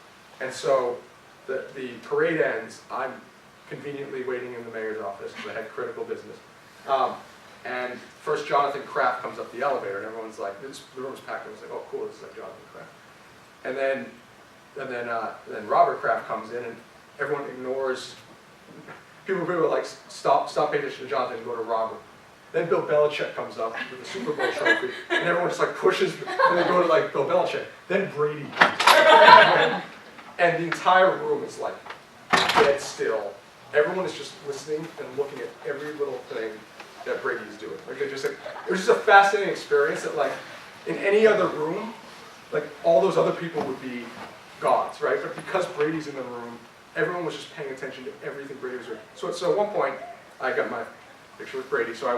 And so the parade ends. I'm conveniently waiting in the mayor's office because I had critical business. And first Jonathan Kraft comes up the elevator, and everyone's like, the room's packed. Everyone's like, oh cool, this is like Jonathan Kraft. And then Robert Kraft comes in, and everyone ignores. People are like, stop paying attention to Jonathan and go to Robert. Then Bill Belichick comes up with the Super Bowl trophy, and everyone just like pushes, and they go to like Bill Belichick. Then Brady comes in, and the entire room is like dead still. Everyone is just listening and looking at every little thing that Brady is doing. Like it was just a fascinating experience that, like, in any other room, like all those other people would be gods, right? But because Brady's in the room, everyone was just paying attention to everything Brady was doing. So at one point, I got my picture with Brady, so I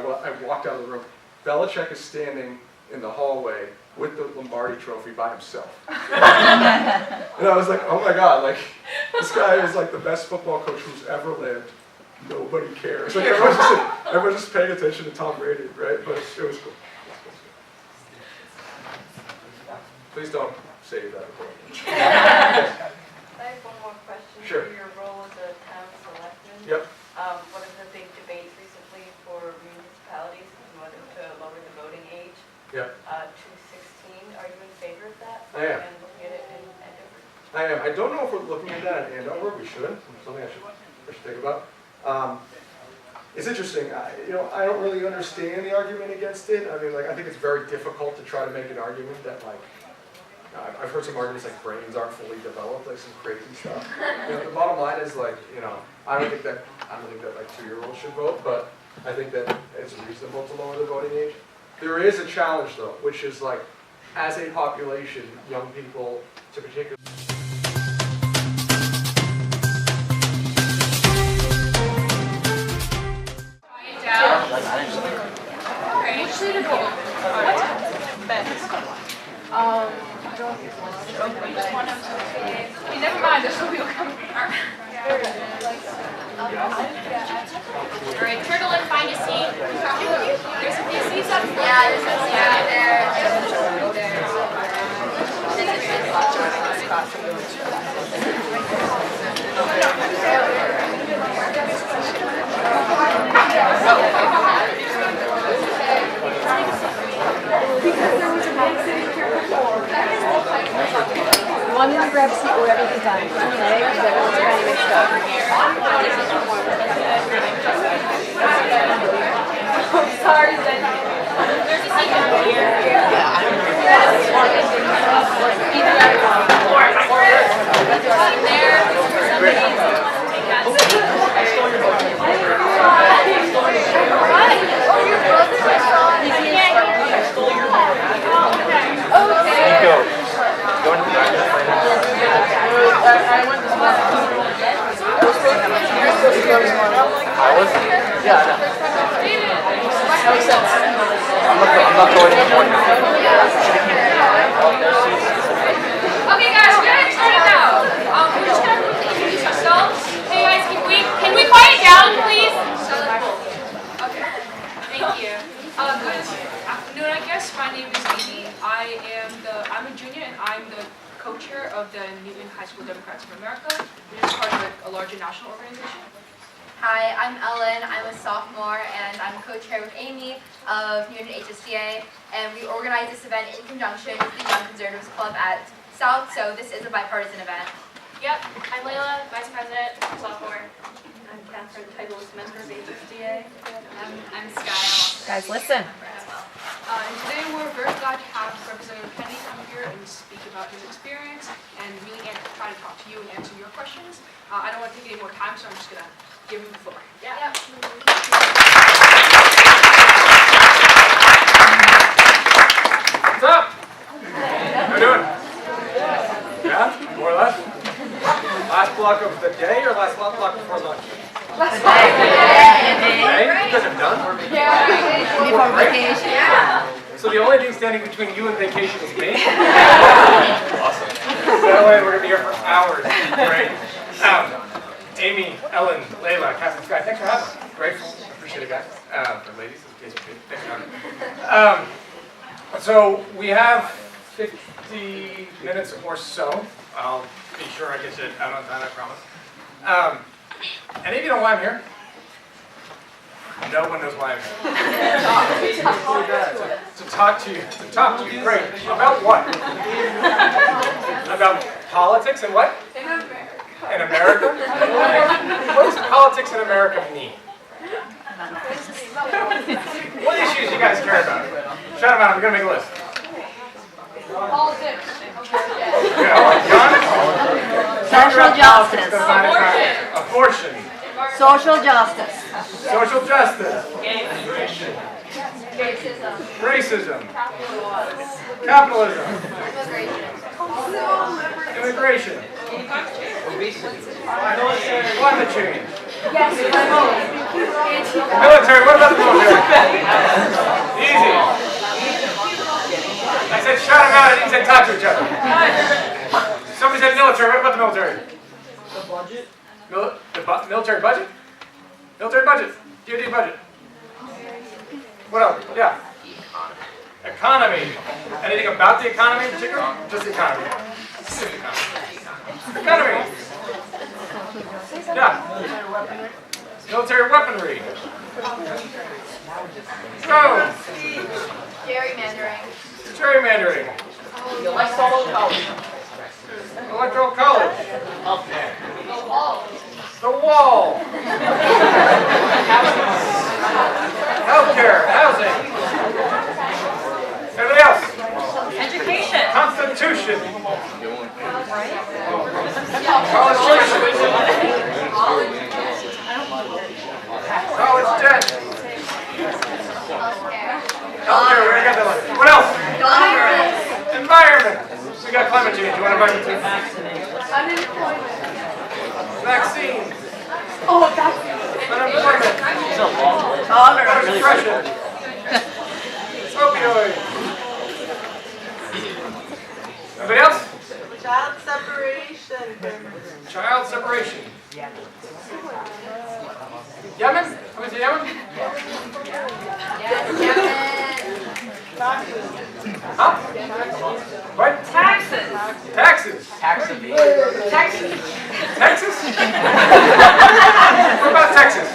walked out of the room. Belichick is standing in the hallway with the Lombardi trophy by himself. And I was like, oh my God, like, this guy is like the best football coach who's ever lived. Nobody cares. Like, everyone's just paying attention to Tom Brady, right? But it was cool. Please don't save that recording. I have one more question. Sure. For your role as a town selectman. Yep. One of the big debates recently for municipalities is whether to I am. I don't know if we're looking at that in Andover. We should. Something I should think about. It's interesting. I don't really understand the argument against it. I mean, like, I think it's very difficult to try to make an argument that, like, I've heard some arguments like brains aren't fully developed, like some crazy stuff. The bottom line is, like, I don't think that like 2-year-olds should vote, but I think that it's reasonable to lower the voting age. There is a challenge though, which is like, as a population, young people to particular. Which way to go? Never mind, there's no people coming. Alright, turtle and find a seat. There's a few seats up front. Yeah, there's a seat out there. I'm going to grab a seat wherever you can, okay? Because everyone's kind of mixed up. I'm sorry, there's a seat over here. Okay guys, we're gonna turn it down. We're just gonna introduce ourselves. Hey guys, can we quiet down, please? Okay. Thank you. Good afternoon, I guess. My name is Amy. I'm a junior and I'm the co-chair of the Newton High School Democrats of America, which is part of a larger national organization. Hi, I'm Ellen. I'm a sophomore and I'm co-chair with Amy of Newton HSDA, and we organize this event in conjunction with the Young Conservatives Club at South, so this is a bipartisan event. Yep, I'm Layla, Vice President, sophomore. I'm Catherine, titleless member of HSDA. I'm Sky. Guys, listen. And today we're very glad to have Representative Kennedy come here and speak about his experience and really try to talk to you and answer your questions. I don't want to take any more time, so I'm just going to give him the floor. Yeah. What's up? How you doing? Yeah? More or less? Last block of the day or last block before lunch? Last block of the day. You guys are done? Yeah. Before vacation. Yeah. So the only thing standing between you and vacation is me? Awesome. That way we're going to be here for hours. Great. Amy, Ellen, Layla, Catherine, Sky, thanks for having me. Grateful. Appreciate it, guys. For ladies, in case we're thanks for having me. So we have 50 minutes or so. I'll be sure I get it out on time, I promise. Any of you know why I'm here? No one knows why I'm here. To talk to you. Great. About what? About politics and what? In America. In America? What does politics in America mean? What issues you guys care about? Shout them out. We're going to make a list. Politics. Social justice. Abortion. Social justice. Social justice. Racism. Capitalism. Immigration. Climate change. Military. What about the military? Easy. I said shout them out. I didn't say talk to each other. Somebody said military. What about the military? The budget? Military budget? Military budget. DoD budget. What else? Yeah. Economy. Anything about the economy in particular? Just the economy. Just the economy. Yeah. Military weaponry. Go. Gerrymandering. Gerrymandering. You like solo college. Electoral college. The wall. Healthcare, housing. Anybody else? Education. Constitution. College tuition. College debt. Healthcare, we already got that one. What else? Environment. We got climate change. You want environment too? Unemployment. Vaccines. Oh, vaccines. Unemployment. Tolerance. Depression. Opioids. Anybody else? Child separation. Child separation. Yemen? How much is Yemen? Huh? What? Taxes. Taxes. Taxes. Texas? What about Texas?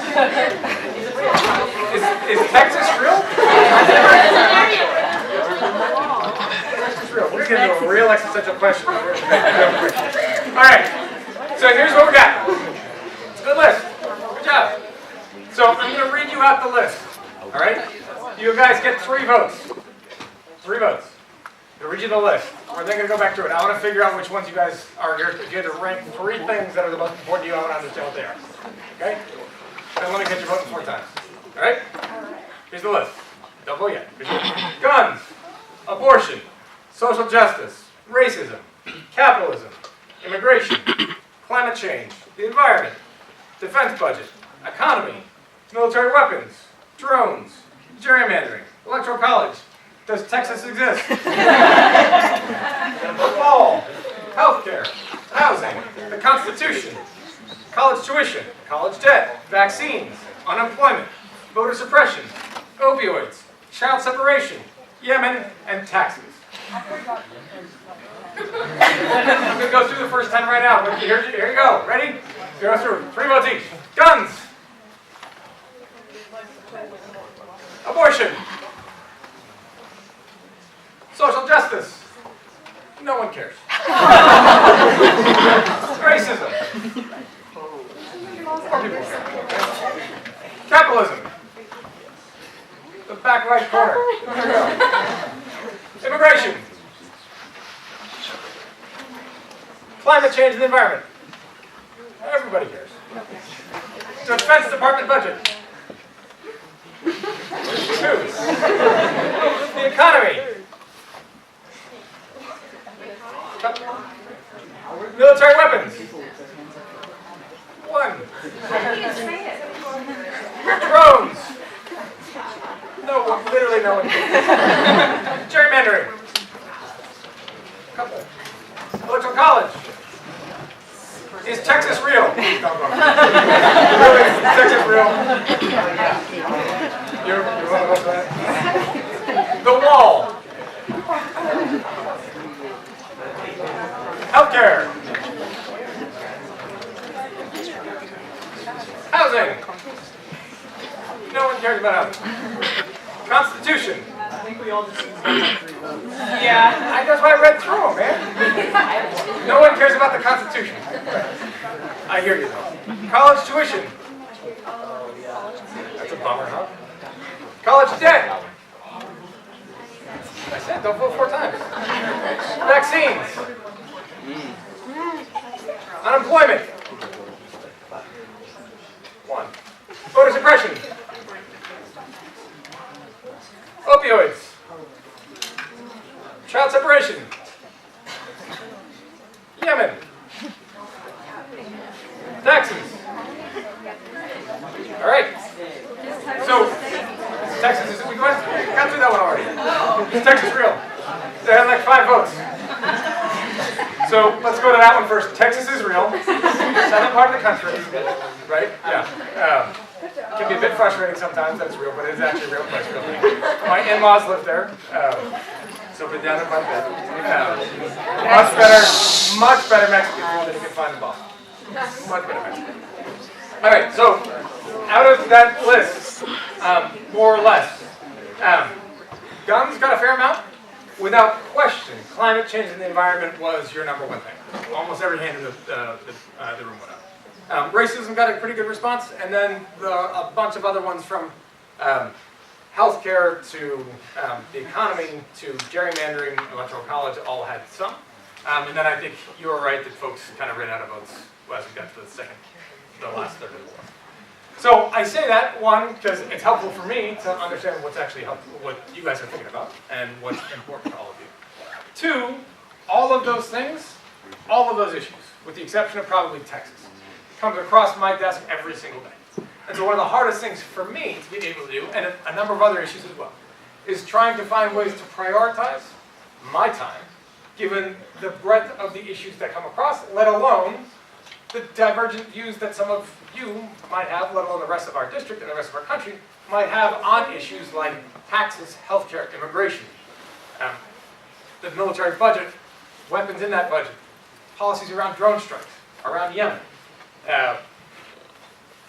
Is Texas real? Texas real. We're getting a real existential question. Alright, so here's what we got. It's a good list. Good job. So I'm going to read you out the list. Alright? You guys get 3 votes. 3 votes. To read you the list. We're then going to go back through it. I want to figure out which ones you guys are here. If you had to rank 3 things that are the most important to you, I want to understand what they are. Okay? Then let me get your vote 4 times. Alright? Here's the list. Don't vote yet. Guns. Abortion. Social justice. Racism. Capitalism. Immigration. Climate change. The environment. Defense budget. Economy. Military weapons. Drones. Gerrymandering. Electoral college. Does Texas exist? The wall. Healthcare. Housing. The Constitution. College tuition. College debt. Vaccines. Unemployment. Voter suppression. Opioids. Child separation. Yemen. And taxes. I'm going to go through the first 10 right now. Here you go. Ready? Go through. 3 votes each. Guns. Abortion. Social justice. No one cares. Racism. Poor people. Capitalism. The back right corner. There we go. Immigration. Climate change and the environment. Everybody cares. Defense Department budget. 2. The economy. Military weapons. 1. Drones. No one, literally no one. Gerrymandering. Couple. Electoral college. Is Texas real? Really? Is Texas real? You want to vote for that? The wall. Healthcare. Housing. No one cares about housing. Constitution. I think we all just Yeah, that's why I read through them, man. No one cares about the Constitution. I hear you though. College tuition. That's a bummer, huh? College debt. I said don't vote 4 times. Vaccines. Unemployment. 1. Voter suppression. Opioids. Child separation. Yemen. Taxes. All right. So, Texas, we got through that one already. Is Texas real? They had like 5 votes. So let's go to that one first. Texas is real. Southern part of the country, right? Yeah. It can be a bit frustrating sometimes that it's real, but it is actually a real place. Real thing. My in-laws live there, so I've been down there quite a bit. Much better Mexican food than you can find in Boston. Much better Mexican. All right, so out of that list, more or less, guns got a fair amount. Without question, climate change and the environment was your number one thing. Almost every hand in the room went up. Racism got a pretty good response, and then a bunch of other ones from healthcare to the economy to gerrymandering, electoral college, all had some. And then I think you were right that folks kind of ran out of votes as we got to the last third of the war. So I say that, one, because it's helpful for me to understand what's actually what you guys are thinking about and what's important to all of you. Two, all of those things, all of those issues, with the exception of probably Texas, comes across my desk every single day. And so one of the hardest things for me to be able to do, and a number of other issues as well, is trying to find ways to prioritize my time, given the breadth of the issues that come across, let alone the divergent views that some of you might have, let alone the rest of our district and the rest of our country, might have on issues like taxes, healthcare, immigration, the military budget, weapons in that budget, policies around drone strikes, around Yemen,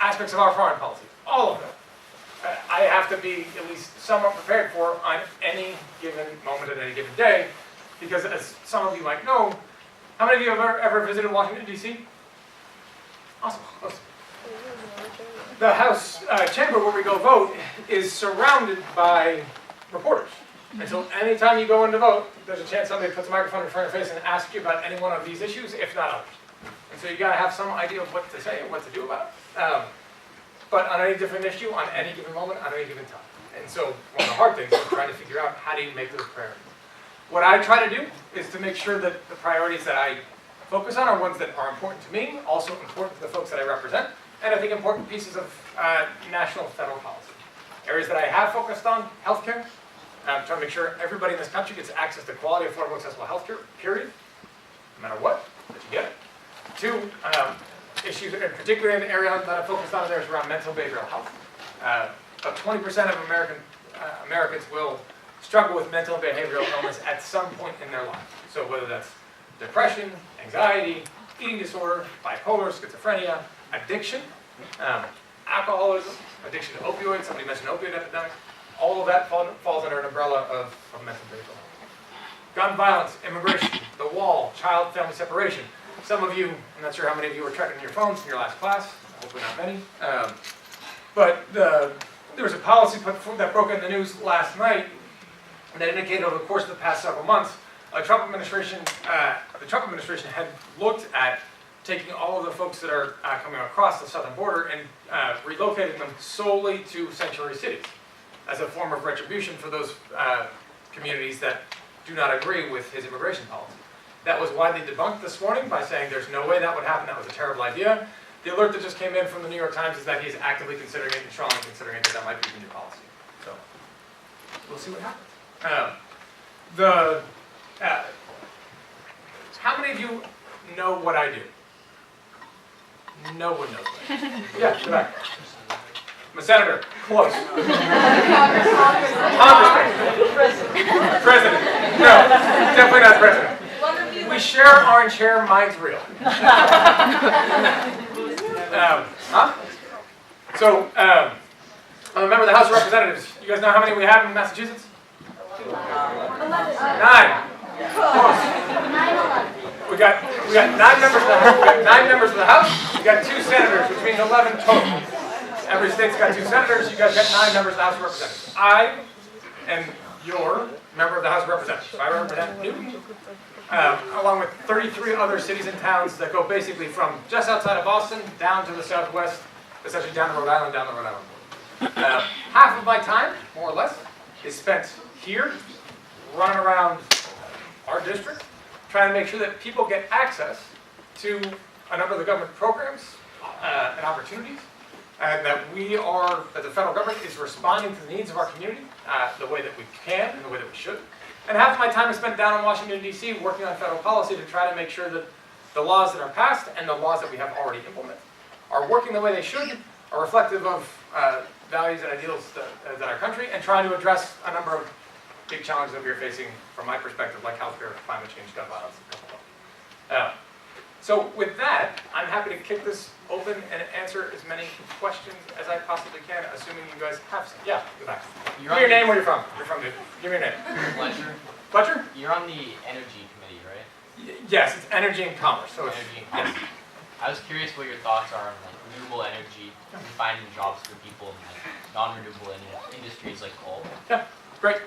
aspects of our foreign policy, all of them. I have to be at least somewhat prepared for on any given moment at any given day, because as some of you might know, how many of you have ever visited Washington, D.C.? Awesome. The House chamber where we go vote is surrounded by reporters. And so anytime you go in to vote, there's a chance somebody puts a microphone in front of your face and asks you about any one of these issues, if not others. And so you got to have some idea of what to say and what to do about it. But on any different issue, on any given moment, on any given time. And so one of the hard things is trying to figure out how do you make those priorities. What I try to do is to make sure that the priorities that I focus on are ones that are important to me, also important to the folks that I represent, and I think important pieces of national federal policy. Areas that I have focused on, healthcare, trying to make sure everybody in this country gets access to quality, affordable, accessible healthcare, period, no matter what, that you get it. Two, issues, particularly in the area that I focused on there is around mental and behavioral health. About 20% of Americans will struggle with mental and behavioral illness at some point in their life. So whether that's depression, anxiety, eating disorder, bipolar, schizophrenia, addiction, alcoholism, addiction to opioids, somebody mentioned opioid epidemic, all of that falls under an umbrella of mental and behavioral health. Gun violence, immigration, the wall, child-family separation. Some of you, I'm not sure how many of you were checking your phones in your last class, hopefully not many, but there was a policy that broke in the news last night that indicated over the course of the past several months, the Trump administration had looked at taking all of the folks that are coming across the southern border and relocating them solely to sanctuary cities as a form of retribution for those communities that do not agree with his immigration policy. That was widely debunked this morning by saying there's no way that would happen, that was a terrible idea. The alert that just came in from the New York Times is that he's actively considering it and strongly considering it, that might be the new policy. So, we'll see what happens. How many of you know what I do? No one knows what I do. Yeah, go back. I'm a senator. Close. Congressman. President. No, definitely not president. We share orange hair, mine's real. So, I'm a member of the House of Representatives. You guys know how many we have in Massachusetts? 9. We got 9 members of the House. We got 9 members of the House. We got 2 senators, which means 11 total. Every state's got 2 senators. You guys got 9 members of the House of Representatives. I am your member of the House of Representatives. So I represent Newton, along with 33 other cities and towns that go basically from just outside of Boston down to the southwest, essentially down to Rhode Island, down the Rhode Island border. Half of my time, more or less, is spent here, running around our district, trying to make sure that people get access to a number of the government programs and opportunities, and that that the federal government is responding to the needs of our community the way that we can and the way that we should. And half of my time is spent down in Washington, D.C. working on federal policy to try to make sure that the laws that are passed and the laws that we have already implemented are working the way they should, are reflective of values and ideals that our country, and trying to address a number of big challenges that we are facing from my perspective, like healthcare, climate change, gun violence, and a couple of them. So with that, I'm happy to kick this open and answer as many questions as I possibly can, assuming you guys have some. Yeah, go back. Give me your name, where you're from. You're from, dude. Give me your name. Pleasure. Fletcher? You're on the energy committee, right? Yes, it's energy and commerce. So it's, Energy and commerce. yes. I was curious what your thoughts are on like renewable energy and finding jobs for people in like non-renewable industries like coal. Yeah, great.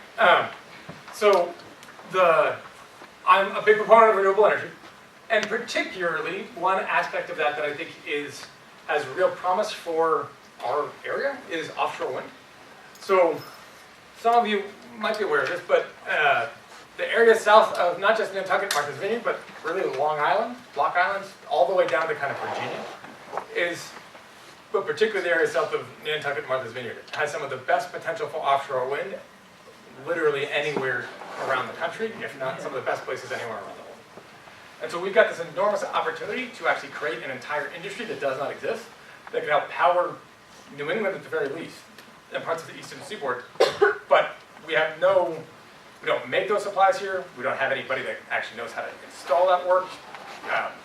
So I'm a big proponent of renewable energy, and particularly one aspect of that that I think has real promise for our area is offshore wind. So some of you might be aware of this, but the area south of not just Nantucket, Martha's Vineyard, but really Long Island, Block Islands, all the way down to kind of Virginia, but particularly the area south of Nantucket, Martha's Vineyard, has some of the best potential for offshore wind, literally anywhere around the country, if not some of the best places anywhere around the world. And so we've got this enormous opportunity to actually create an entire industry that does not exist, that can help power New England at the very least, and parts of the eastern seaboard. But we don't make those supplies here. We don't have anybody that actually knows how to install that work,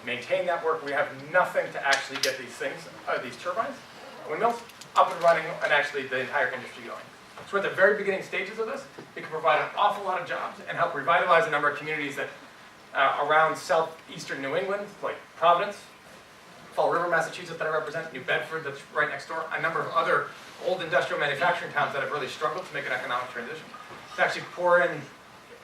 maintain that work. We have nothing to actually get these things, these turbines, windmills, up and running, and actually the entire industry going. So we're at the very beginning stages of this. We can provide an awful lot of jobs and help revitalize a number of communities that around southeastern New England, like Providence, Fall River, Massachusetts, that I represent, New Bedford, that's right next door, a number of other old industrial manufacturing towns that have really struggled to make an economic transition. To actually pour in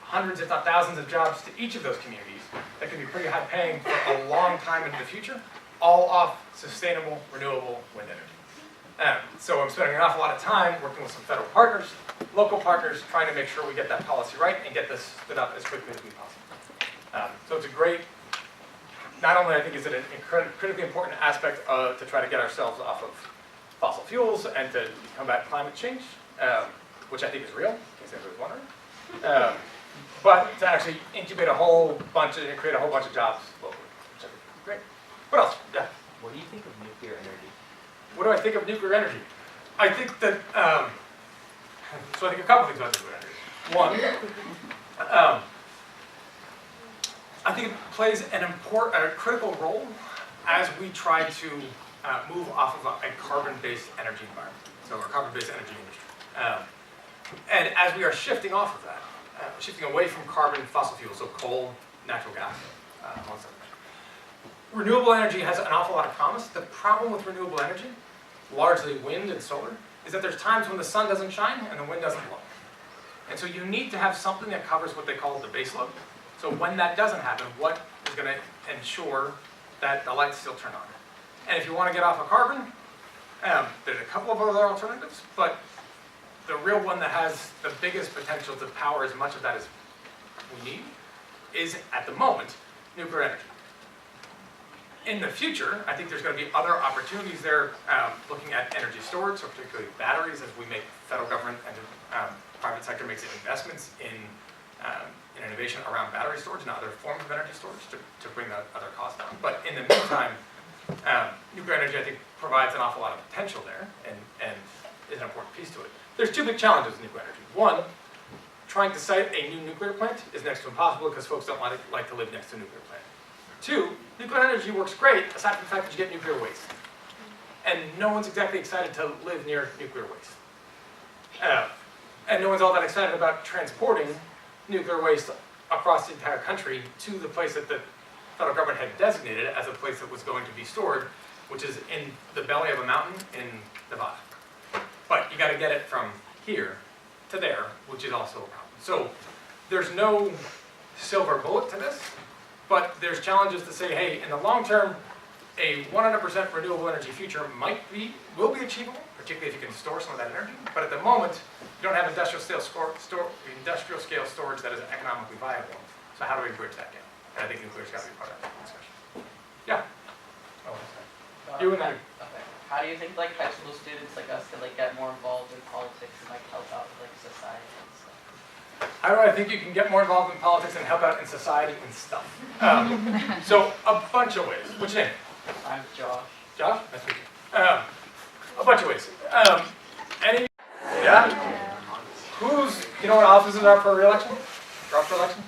hundreds, if not thousands, of jobs to each of those communities that can be pretty high paying for a long time into the future, all off sustainable, renewable wind energy. So I'm spending an awful lot of time working with some federal partners, local partners, trying to make sure we get that policy right and get this stood up as quickly as we possible. So it's a great, not only I think is it an critically important aspect to try to get ourselves off of fossil fuels and to combat climate change, which I think is real, in case anybody's wondering, but to actually incubate a whole bunch and create a whole bunch of jobs locally, which I think is great. What else? Yeah. What do you think of nuclear energy? What do I think of nuclear energy? I think that, so I think a couple things about nuclear energy. One, I think it plays a critical role as we try to move off of a carbon-based energy environment, so a carbon-based energy industry. And as we are shifting off of that, shifting away from carbon fossil fuels, so coal, natural gas, amongst others. Renewable energy has an awful lot of promise. The problem with renewable energy, largely wind and solar, is that there's times when the sun doesn't shine and the wind doesn't blow. And so you need to have something that covers what they call the base load. So when that doesn't happen, what is going to ensure that the lights still turn on? And if you want to get off of carbon, there's a couple of other alternatives, but the real one that has the biggest potential to power as much of that as we need is, at the moment, nuclear energy. In the future, I think there's going to be other opportunities there, looking at energy storage, so particularly batteries, as we make federal government and private sector makes investments in innovation around battery storage and other forms of energy storage to bring the other costs down. But in the meantime, nuclear energy, I think, provides an awful lot of potential there and is an important piece to it. There's two big challenges with nuclear energy. One, trying to site a new nuclear plant is next to impossible because folks don't like to live next to a nuclear plant. Two, nuclear energy works great aside from the fact that you get nuclear waste. And no one's exactly excited to live near nuclear waste. And no one's all that excited about transporting nuclear waste across the entire country to the place that the federal government had designated as a place that was going to be stored, which is in the belly of a mountain in Nevada. But you got to get it from here to there, which is also a problem. So there's no silver bullet to this, but there's challenges to say, hey, in the long term, a 100% renewable energy future will be achievable, particularly if you can store some of that energy. But at the moment, you don't have industrial scale storage that is economically viable. So how do we bridge that gap? And I think nuclear's got to be part of that discussion. Yeah. You and I. Okay. How do you think like high school students like us can like get more involved in politics and like help out with like society and stuff? How do I think you can get more involved in politics and help out in society and stuff? So a bunch of ways. What's your name? I'm Josh. Josh? Nice to meet you. A bunch of ways. Any? Yeah? You know what offices are for re-election? Or up for election?